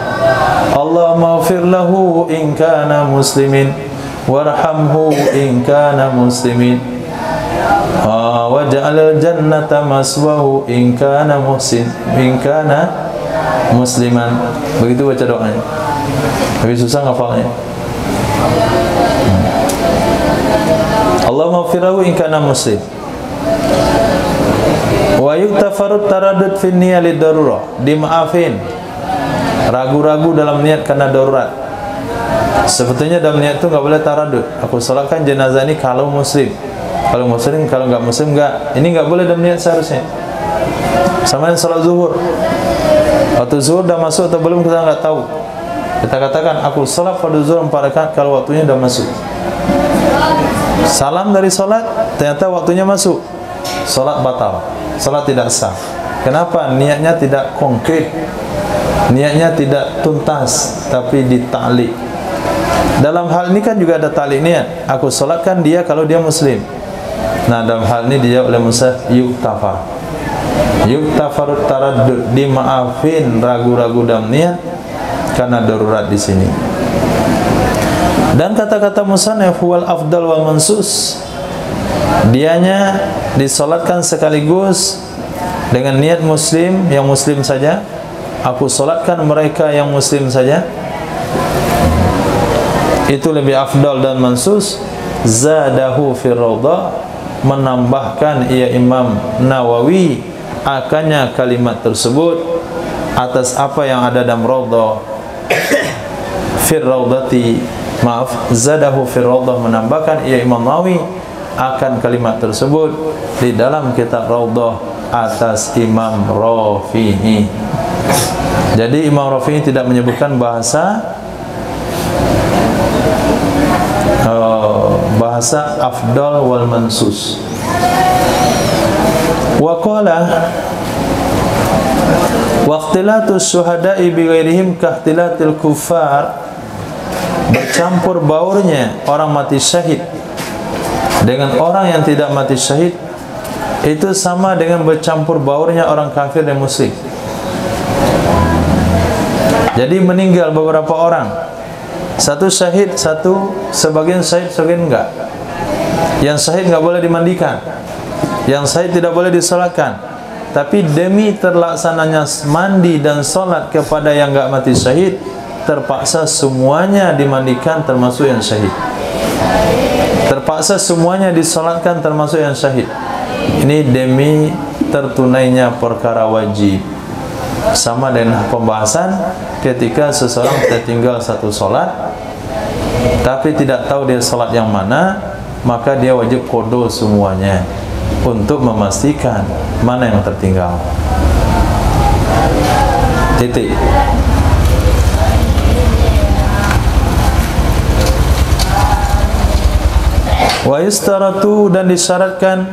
Allahumma ighfir lahu in kana muslimin warhamhu in kana muslimin waj'al jannata maswahu in kana musliman. Begitu baca doanya. Tapi susah ngafalnya. Allahumma ighfir lahu in kana muslim. Wa yuktafaru taraddud fi niyyah lid darurah, dimaafin ragu-ragu dalam niat karena darurat. Sebetulnya dalam niat itu enggak boleh taraddud. Aku salatkan jenazah ini kalau muslim. Kalau muslim, kalau enggak muslim enggak. Ini enggak boleh dalam niat seharusnya. Sama yang salat zuhur. Waktu zuhur dah masuk atau belum kita enggak tahu. Kita katakan aku salat fardu zuhur 4 rakaat kalau waktunya dah masuk. Salam dari salat, ternyata waktunya masuk. Salat batal. Salat tidak sah. Kenapa? Niatnya tidak konkret. Niatnya tidak tuntas, tapi ditaklik. Dalam hal ini kan juga ada taklik niat. Aku salatkan dia kalau dia muslim. Nah, dalam hal ini dijawab oleh Musa, yuktafar. Yuktafar taraddud, dimaafin ragu-ragu dalam niat karena darurat di sini. Dan kata-kata musannaf wal afdal wal mansus, dianya disolatkan sekaligus dengan niat muslim, yang muslim saja. Aku solatkan mereka yang muslim saja, itu lebih afdal dan mansus. Zadahu fi raudhah, menambahkan ia Imam Nawawi akannya kalimat tersebut atas apa yang ada dalam raudhah. Fi raudhati, maaf, zadahu fi raudhah, menambahkan ia Imam Nawawi akan kalimat tersebut di dalam kitab Raudhah atas Imam Rafi'i. Jadi Imam Rafi'i tidak menyebutkan bahasa afdal wal mansus. Wa qala waqtilatus syuhada'i bi ghairihim kahtilatil kuffar, bercampur baurnya orang mati syahid dengan orang yang tidak mati syahid itu sama dengan bercampur baurnya orang kafir dan musyrik. Jadi meninggal beberapa orang, satu syahid, satu sebagian syahid, sebagian enggak. Yang syahid enggak boleh dimandikan, yang syahid tidak boleh disolatkan. Tapi demi terlaksananya mandi dan solat kepada yang enggak mati syahid, terpaksa semuanya dimandikan termasuk yang syahid. Terpaksa semuanya disolatkan termasuk yang syahid. Ini demi tertunainya perkara wajib. Sama dengan pembahasan ketika seseorang tertinggal satu solat tapi tidak tahu dia solat yang mana, maka dia wajib qada semuanya untuk memastikan mana yang tertinggal. Titik. Wa yustaratu, dan disyaratkan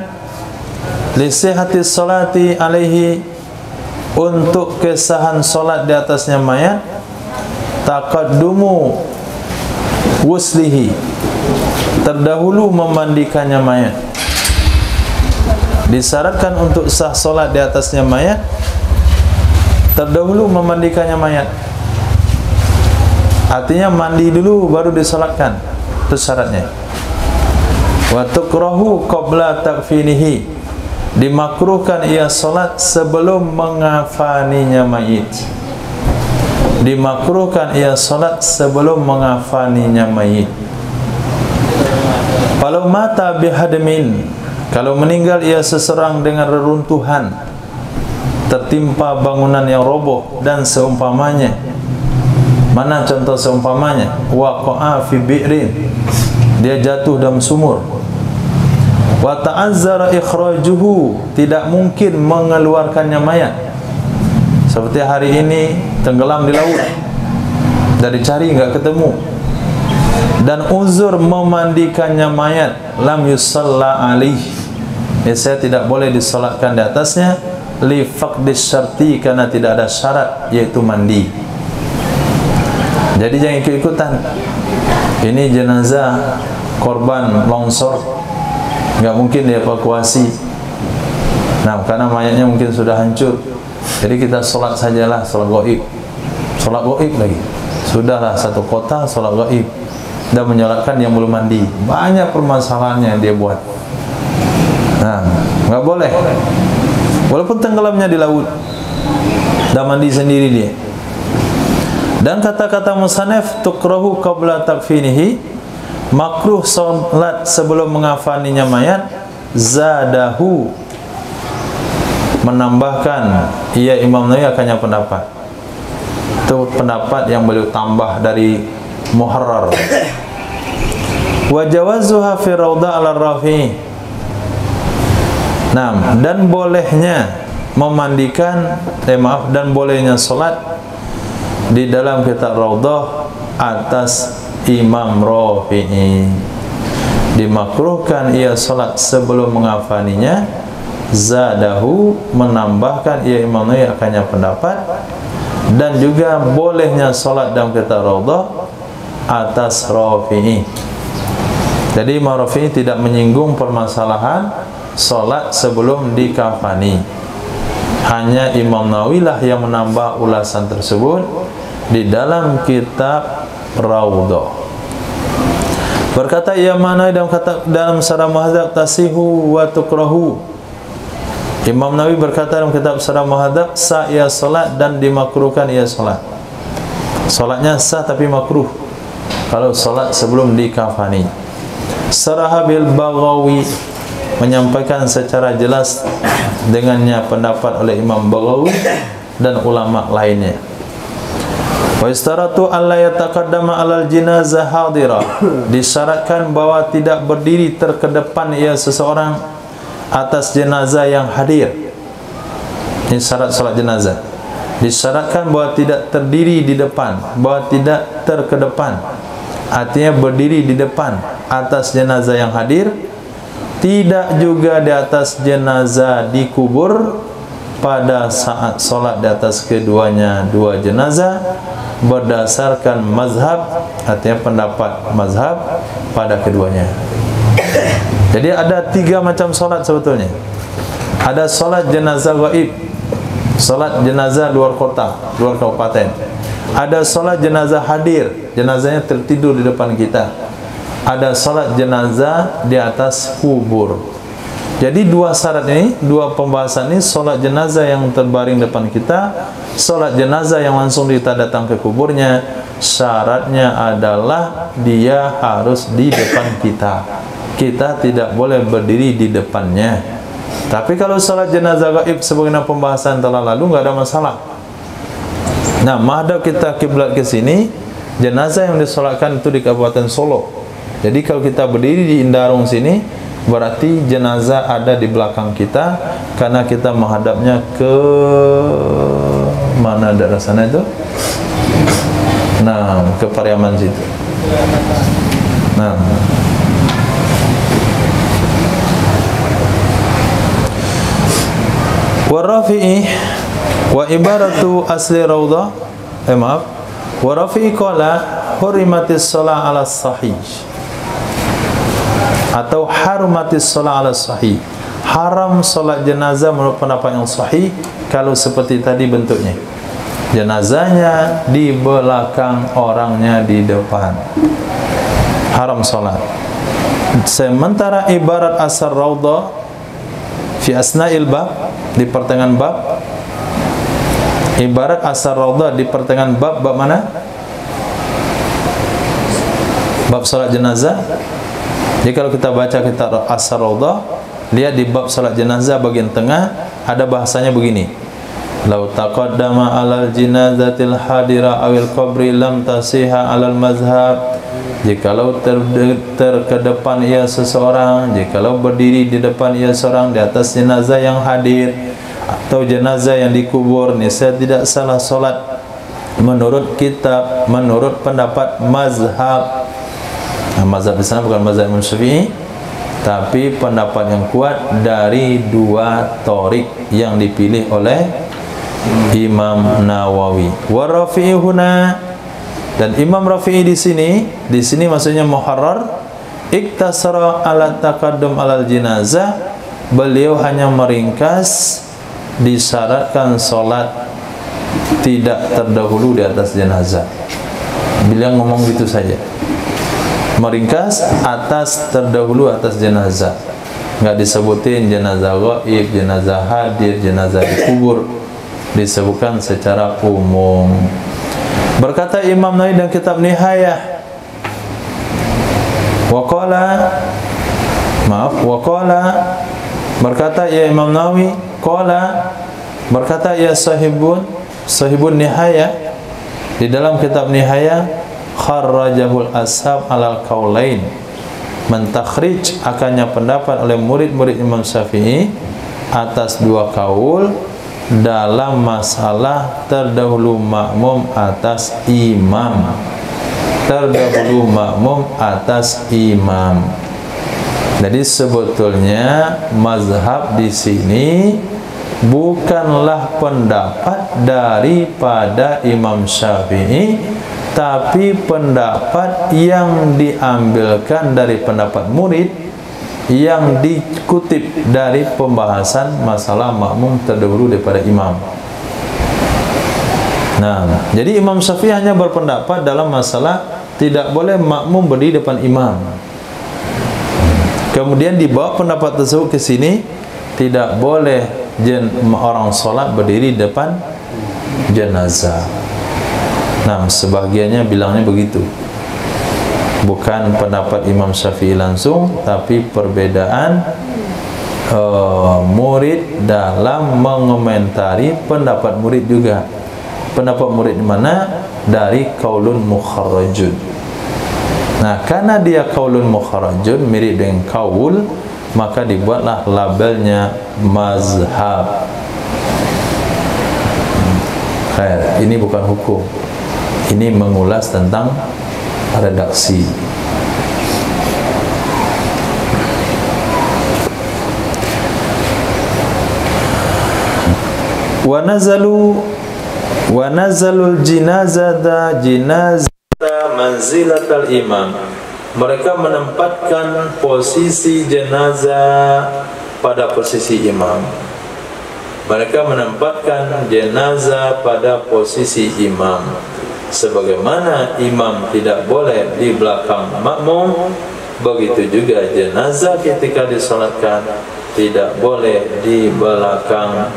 li sihhatis salati alaihi, untuk kesahan solat di atasnya mayat, taqaddumu wuslihi, terdahulu memandikannya mayat. Disyaratkan untuk sah solat di atasnya mayat, terdahulu memandikannya mayat. Artinya mandi dulu baru disolatkan, itu syaratnya. Wa tukrahu qabla takfinihi, dimakruhkan ia solat sebelum mengafaninya mayit. Dimakruhkan ia solat sebelum mengafaninya mayit. Kalau mata bihadmin, kalau meninggal ia seserang dengan reruntuhan, tertimpa bangunan yang roboh dan seumpamanya. Mana contoh seumpamanya? Waqa'a fi bi'rin, dia jatuh dalam sumur. Wa ta'azzara ikhrajuhu, tidak mungkin mengeluarkannya mayat. Seperti hari ini tenggelam di laut, dari cari enggak ketemu. Dan uzur memandikannya mayat, lam yusalla alaih, saya tidak boleh disolatkan di atasnya, li faqdis syarti, karena tidak ada syarat yaitu mandi. Jadi jangan ikut-ikutan. Ini jenazah korban longsor, enggak mungkin dievakuasi. Nah, karena mayatnya mungkin sudah hancur, jadi kita solat sajalah, solat gaib. Solat gaib lagi. Sudahlah satu kota solat gaib dan menyolatkan yang belum mandi. Banyak permasalahannya yang dia buat. Nah, enggak boleh. Walaupun tenggelamnya di laut, dan mandi sendiri dia. Dan kata-kata musannaf, tukrahu qabla takfinihi, makruh solat sebelum mengafaninya mayat, zadahu, menambahkan. Ia Imam Nawawi akannya pendapat. Itu pendapat yang beliau tambah dari Muharrar. Wa jawazuha fi raudha ala rafi. Nah, dan bolehnya memandikan, dan bolehnya solat di dalam kitab Raudhah atas Imam Rafi'i. Dimakruhkan ia solat sebelum mengafaninya, zadahu, menambahkan ia Imam Nawawi akannya pendapat. Dan juga bolehnya solat dalam kitab Raudhah atas Rafi'i. Jadi Imam Rafi'i tidak menyinggung permasalahan solat sebelum dikafani. Hanya Imam Nawawi lah yang menambah ulasan tersebut di dalam kitab Raudhah. Berkata ia mana dalam Syarah Muhadzab, tasihu wa tukrahu. Imam Nawawi berkata dalam kitab Syarah Muhadzab, sah ia solat dan dimakruhkan ia solat. Solatnya sah tapi makruh kalau solat sebelum dikafani. Sarahabil Baghawi, menyampaikan secara jelas dengannya pendapat oleh Imam Baghawi dan ulama lainnya. Wa istaratu alla yataqaddama alal jinazah hadira, disyaratkan bahwa tidak berdiri terkedepan ia seseorang atas jenazah yang hadir. Ini syarat salat jenazah. Disyaratkan bahwa tidak terdiri di depan, bahwa tidak terkedepan, artinya berdiri di depan atas jenazah yang hadir. Tidak juga di atas jenazah dikubur pada saat solat di atas keduanya dua jenazah, berdasarkan mazhab, artinya pendapat mazhab pada keduanya. Jadi ada tiga macam solat sebetulnya. Ada solat jenazah gaib, solat jenazah luar kota, luar kabupaten. Ada solat jenazah hadir, jenazahnya tertidur di depan kita. Ada solat jenazah di atas kubur. Jadi dua syarat ini, dua pembahasan ini, solat jenazah yang terbaring depan kita, solat jenazah yang langsung kita datang ke kuburnya, syaratnya adalah dia harus di depan kita. Kita tidak boleh berdiri di depannya. Tapi kalau solat jenazah gaib sebagaimana pembahasan telah lalu, nggak ada masalah. Nah, madhab kita kiblat ke sini, jenazah yang disolatkan itu di Kabupaten Solo. Jadi kalau kita berdiri di Indarung sini, berarti jenazah ada di belakang kita, karena kita menghadapnya ke mana daerah sana itu? Nah, ke Pariaman situ. Nah, wa Rafi'i wa ibaratu asli Raudhah, maaf, wa Rafi'i qala hurimatis shalah ala sahih, atau harumatis shalah ala sahih, haram solat jenazah menurut pendapat yang sahih kalau seperti tadi bentuknya, jenazahnya di belakang, orangnya di depan, haram solat. Sementara ibarat asar raudhah fi asna'il bab, di pertengahan bab, ibarat asar raudhah di pertengahan bab, bab mana? Bab salat jenazah. Jadi kalau kita baca kitab asar raudhah, lihat di bab salat jenazah bagian tengah ada bahasanya begini: lau taqaddama alal jinazatil hadira awil qabri lam tasiha alal mazhab. Jikalau terkedepan ia seseorang, jikalau berdiri di depan ia seorang di atas jenazah yang hadir atau jenazah yang dikubur, niscaya tidak salah solat menurut kitab, menurut pendapat mazhab. Nah, mazhab di sana bukan mazhab Imam Syafi'i, tapi pendapat yang kuat dari dua thoriq yang dipilih oleh Imam Nawawi. Wa Rafi'i huna, dan Imam Rafi'i di sini maksudnya muharrar, iktasara ala taqaddum alal jenazah, beliau hanya meringkas disyaratkan solat tidak terdahulu di atas jenazah. Beliau ngomong gitu saja, meringkas atas terdahulu atas jenazah, nggak disebutin jenazah gaib, jenazah hadir, jenazah dikubur, disebutkan secara umum. Berkata Imam Nawawi dalam kitab Nihayah, berkata ya Imam Nawawi, berkata ya sahibun Nihayah, di dalam kitab Nihayah, kharrajahul ashab alal qaulain, mentakhrij akannya pendapat oleh murid-murid Imam Syafi'i atas dua kaul dalam masalah terdahulu makmum atas imam, terdahulu makmum atas imam. Jadi sebetulnya mazhab di sini bukanlah pendapat daripada Imam Syafi'i, tapi pendapat yang diambilkan dari pendapat murid yang dikutip dari pembahasan masalah makmum terdahulu daripada imam. Nah, jadi Imam Syafi'i hanya berpendapat dalam masalah tidak boleh makmum berdiri depan imam. Kemudian dibawa pendapat tersebut ke sini, tidak boleh orang sholat berdiri depan jenazah. Nah, sebagiannya bilangnya begitu. Bukan pendapat Imam Syafi'i langsung, tapi perbedaan murid dalam mengomentari pendapat murid juga. Pendapat murid mana? Dari qaulun mukharrajun. Nah, karena dia qaulun mukharrajun, mirip dengan qaul, maka dibuatlah labelnya mazhab. Ini bukan hukum, ini mengulas tentang redaksi. Wa nazalul jinazata manzilatal imam. Mereka menempatkan posisi jenazah pada posisi imam. Mereka menempatkan jenazah pada posisi imam. Sebagaimana imam tidak boleh di belakang makmum, begitu juga jenazah ketika disolatkan tidak boleh di belakang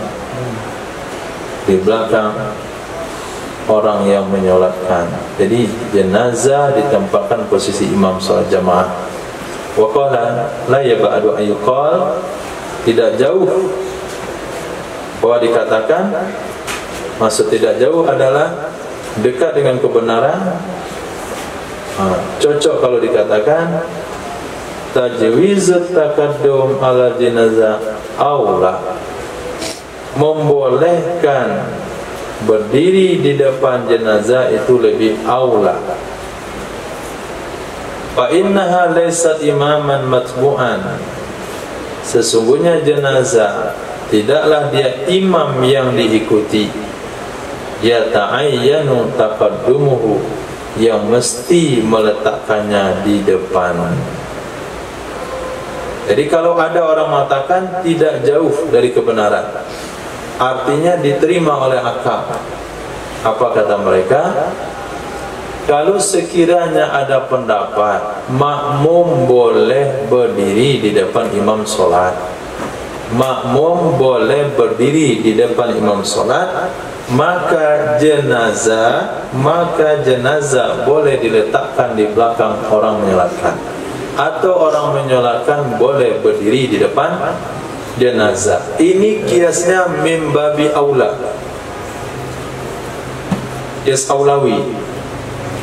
orang yang menyolatkan. Jadi jenazah ditempatkan posisi imam salat jamaah. Wa qala la yab'adu ayyuqal, tidak jauh bahwa dikatakan, maksud tidak jauh adalah dekat dengan kebenaran. Cocok kalau dikatakan tajwizut taqaddum ala jenazah aula, membolehkan berdiri di depan jenazah itu lebih aula. Fa innaha laysat imaman matbu'an, sesungguhnya jenazah tidaklah dia imam yang diikuti. Ya ta'ayyanu taqaddumuhu, yang mesti meletakkannya di depan. Jadi kalau ada orang mengatakan tidak jauh dari kebenaran, artinya diterima oleh akal. Apa kata mereka? Kalau sekiranya ada pendapat makmum boleh berdiri di depan imam solat, makmum boleh berdiri di depan imam solat, maka jenazah boleh diletakkan di belakang orang menyolatkan, atau orang menyolatkan boleh berdiri di depan jenazah. Ini kiasnya min babi aula, kias aulawi.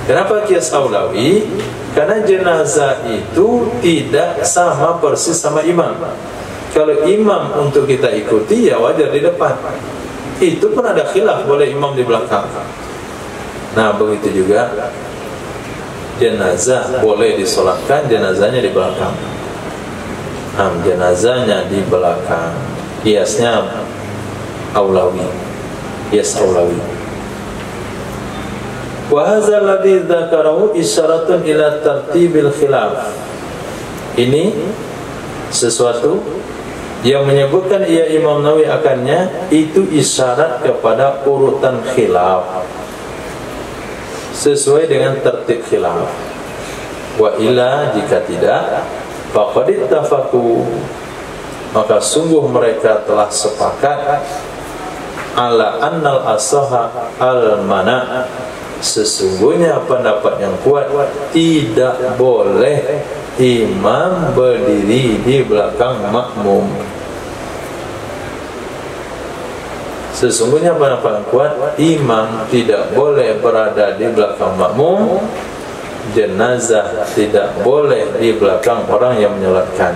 Kenapa kias aulawi? Karena jenazah itu tidak sama persis sama imam. Kalau imam untuk kita ikuti, ya wajar di depan. Itu pun ada khilaf, boleh imam di belakang. Nah, begitu juga jenazah boleh disolatkan, jenazahnya di belakang. Jenazahnya di belakang. Kiasnya aulawi, kias aulawi. Wa hadzal ladzi dzakarahu isyaratun ila tartibil khilaf. Ini sesuatu yang menyebutkan ia Imam Nawawi akannya, itu isyarat kepada urutan khilaf sesuai dengan tertib khilaf. Wa illa, jika tidak, faqad ittafaqu, maka sungguh mereka telah sepakat ala annal asaha al mana, sesungguhnya pendapat yang kuat tidak boleh imam berdiri di belakang makmum. Sesungguhnya pendapat yang kuat, imam tidak boleh berada di belakang makmum, jenazah tidak boleh di belakang orang yang menyolatkan.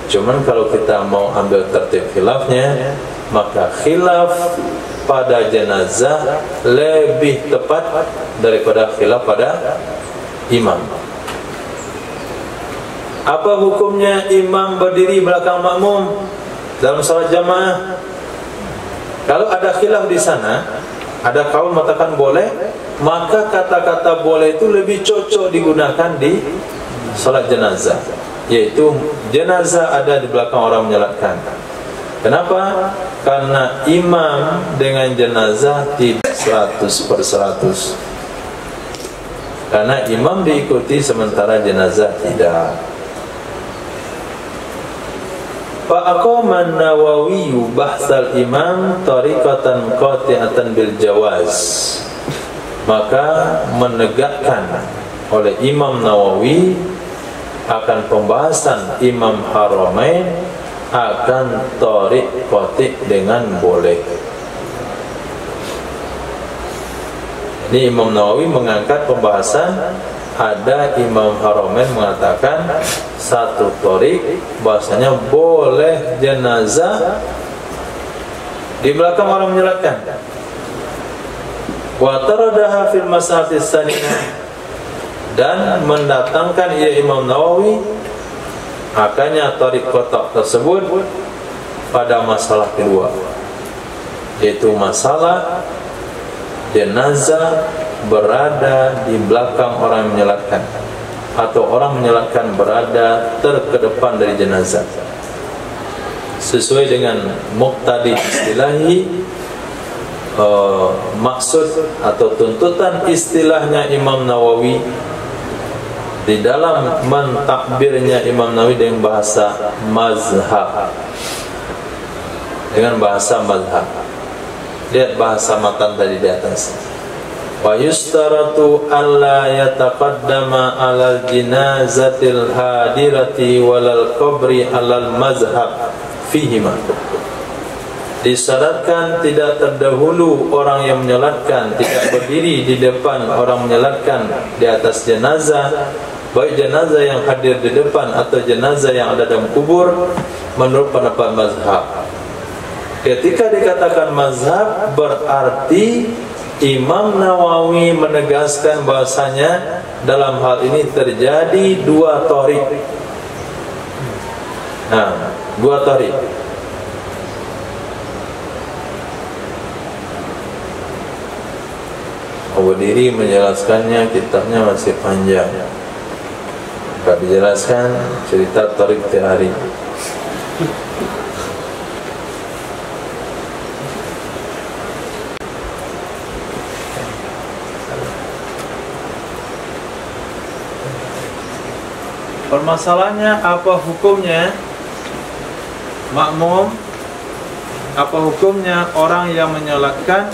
Cuman kalau kita mau ambil tertib khilafnya, maka khilaf pada jenazah lebih tepat daripada khilaf pada imam. Apa hukumnya imam berdiri belakang makmum dalam salat jamaah? Kalau ada khilaf di sana, ada kaul mengatakan boleh, maka kata-kata boleh itu lebih cocok digunakan di salat jenazah, yaitu jenazah ada di belakang orang menyolatkan. Kenapa? Karena imam dengan jenazah tidak 100%. Karena imam diikuti sementara jenazah tidak. Fa'aqama an-Nawawi bahsal imam tariqatan qati'atan bil jawaz. Maka menegakkan oleh Imam Nawawi akan pembahasan Imam Haramain akan tarik qati' dengan boleh. Ini Imam Nawawi mengangkat pembahasan, ada Imam Haramain mengatakan satu tarik, bahasanya boleh jenazah di belakang orang menyolatkan. Wa taradaha fil masahatis saniyah, dan mendatangkan ia Imam Nawawi akannya tarik kotak tersebut pada masalah kedua, yaitu masalah jenazah berada di belakang orang yang menyolatkan atau orang menyolatkan berada terkedepan dari jenazah. Sesuai dengan muqtadi istilahi, maksud atau tuntutan istilahnya Imam Nawawi di dalam mentakbirnya Imam Nawawi dengan bahasa mazhab, dengan bahasa mazhab. Lihat bahasa matan tadi di atas. Wa yustaratu alla yataqaddama alal jinazatil hadirati walal qabri alal mazhab fihima. Disyaratkan tidak terdahulu orang yang menyolatkan, tidak berdiri di depan orang menyolatkan di atas jenazah, baik jenazah yang hadir di depan atau jenazah yang ada dalam kubur, menurut pendapat mazhab. Ketika dikatakan mazhab, berarti Imam Nawawi menegaskan bahasanya dalam hal ini terjadi dua tarik. Nah, dua tarik. berdiri menjelaskannya, kitabnya masih panjang. Tak dijelaskan cerita Tariq Tihari. Permasalahannya apa hukumnya makmum, apa hukumnya orang yang menyolatkan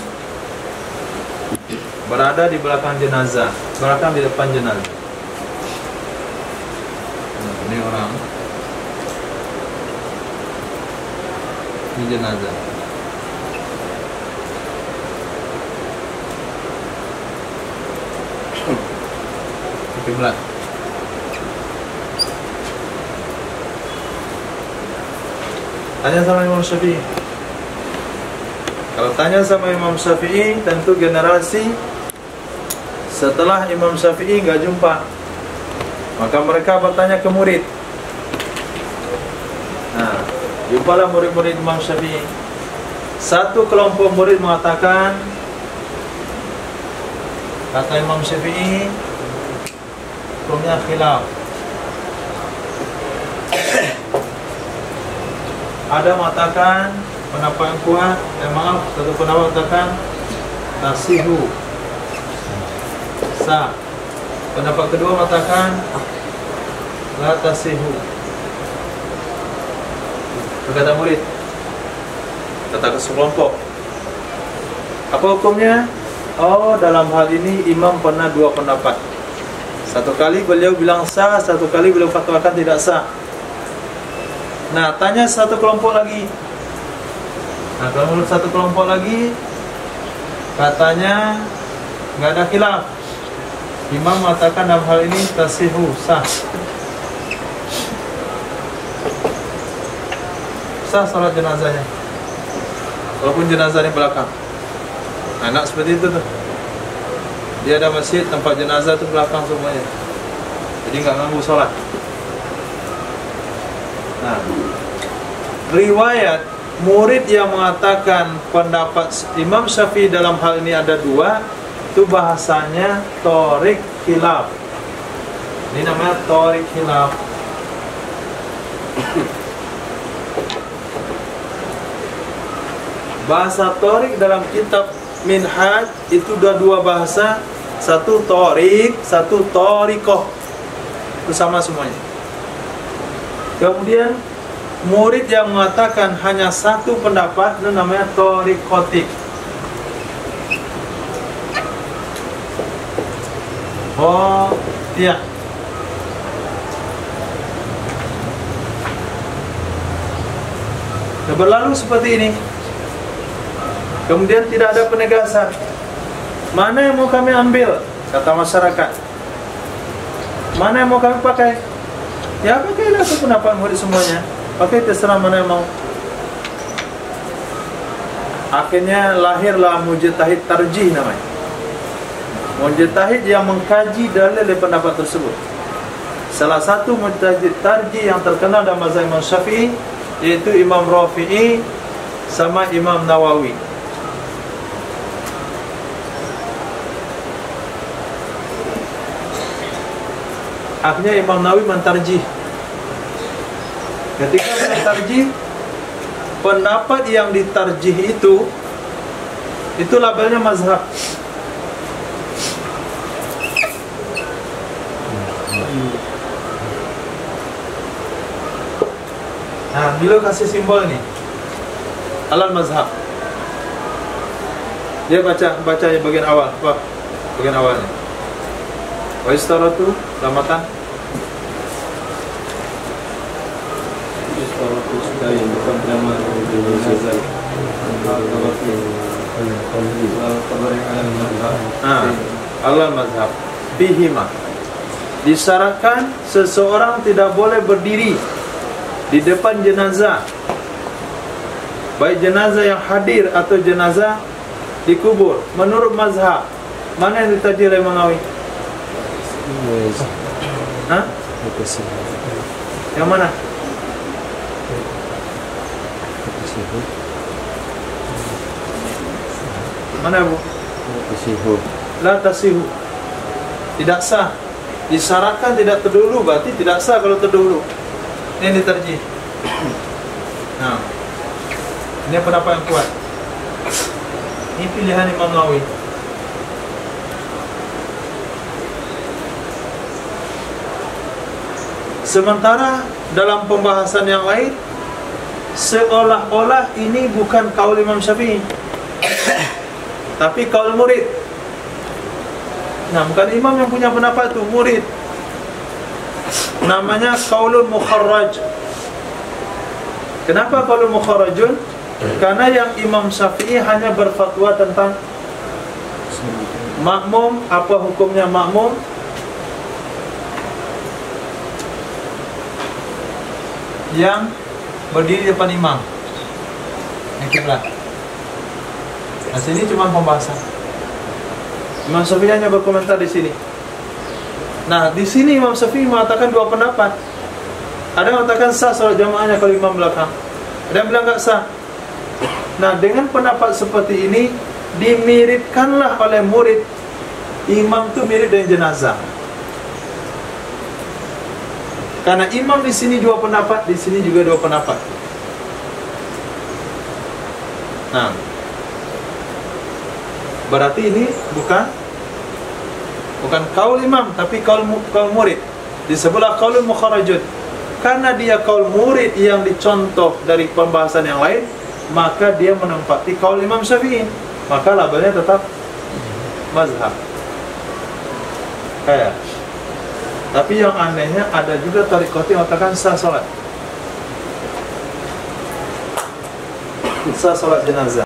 berada di belakang jenazah, belakang di depan jenazah. Ini orang, ini jenazah. Kiblat. Tanya sama Imam Syafi'i. Kalau tanya sama Imam Syafi'i, tentu generasi setelah Imam Syafi'i enggak jumpa, maka mereka bertanya ke murid. Nah, jumpalah murid-murid Imam Syafi'i. Satu kelompok murid mengatakan, kata Imam Syafi'i, hukumnya khilaf. Ada mengatakan pendapat yang kuat, maaf, satu pendapat mengatakan tasihu, sah. Pendapat kedua mengatakan la tasihu. Berkata murid, kata kesekelompok, apa hukumnya? Oh, dalam hal ini imam pernah dua pendapat. Satu kali beliau bilang sah, satu kali beliau fatwakan tidak sah. Nah, tanya satu kelompok lagi. Nah, kalau menurut satu kelompok lagi, katanya nggak ada khilaf. Imam mengatakan dalam hal ini tasihu, sah. Sah salat jenazahnya, walaupun jenazahnya belakang. Anak seperti itu tuh, dia ada masjid, tempat jenazah itu belakang semuanya, jadi nggak ganggu salat. Nah, riwayat murid yang mengatakan pendapat Imam Syafi'i dalam hal ini ada dua, itu bahasanya Tariq khilaf. Ini namanya Tariq khilaf. Bahasa Tariq dalam kitab Minhaj itu ada dua bahasa, satu Tariq, satu Tariqah. Itu sama semuanya. Kemudian murid yang mengatakan hanya satu pendapat itu namanya Tariqotik. Oh, iya. Berlalu seperti ini. Kemudian tidak ada penegasan. Mana yang mau kami ambil? Kata masyarakat. Mana yang mau kami pakai? Ya, pakailah itu pendapat murid semuanya. Pakai terserah mana yang mau. Akhirnya lahirlah mujtahid tarjih namanya. Mujtahid yang mengkaji dalil dari pendapat tersebut. Salah satu mujtahid tarjih yang terkenal dalam mazhab Imam Syafi'i yaitu Imam Rafi'i sama Imam Nawawi. Akhirnya Imam Nawawi mentarjih. Ketika mentarjih, pendapat yang ditarjih itu labelnya mazhab. Nah, beliau kasih simbol ini, alal mazhab. Dia baca bagian awal, bagian awalnya. Wa istaratu lamatan. Istaratu sudah yang bukan drama di nazar. Allah mazhab bihima. Disyaratkan seseorang tidak boleh berdiri di depan jenazah, baik jenazah yang hadir atau jenazah dikubur. Menurut mazhab, mana yang ditarjih oleh Imam Nawawi? Hah? Yang mana? Mana, Bu? la tasihu, tidak sah. Disyaratkan tidak terdahulu, berarti tidak sah kalau terdahulu. Ini diterjih. Nah, ini pendapat yang kuat. Ini pilihan Imam Nawawi. Sementara dalam pembahasan yang lain, seolah-olah ini bukan kaul Imam Syafi'i, tapi kaul murid. Nah, bukan imam yang punya pendapat itu, murid. Namanya kaulun mukharraj. Kenapa kaulun mukharrajun? Karena yang Imam Syafi'i hanya berfatwa tentang makmum, apa hukumnya makmum, yang berdiri depan imam, yang kiblat. Nah, sini cuma pembahasan. Imam Syafi'i hanya berkomentar di sini. Nah, di sini Imam Syafi'i mengatakan dua pendapat. Ada yang mengatakan sah salat jamaahnya kalau imam belakang, ada yang bilang tak sah. Nah, dengan pendapat seperti ini dimiripkanlah oleh murid. Imam itu mirip dengan jenazah. Karena imam di sini dua pendapat, di sini juga dua pendapat. Nah, berarti ini bukan kaul imam, tapi kaul murid. Di sebelah kaul mukharrajun. Karena dia kaul murid yang dicontoh dari pembahasan yang lain, maka dia menempati kaul Imam Syafi'i. Maka labelnya tetap mazhab. Kayak. Tapi yang anehnya ada juga thariqah yang mengatakan sah salat. Sah salat jenazah.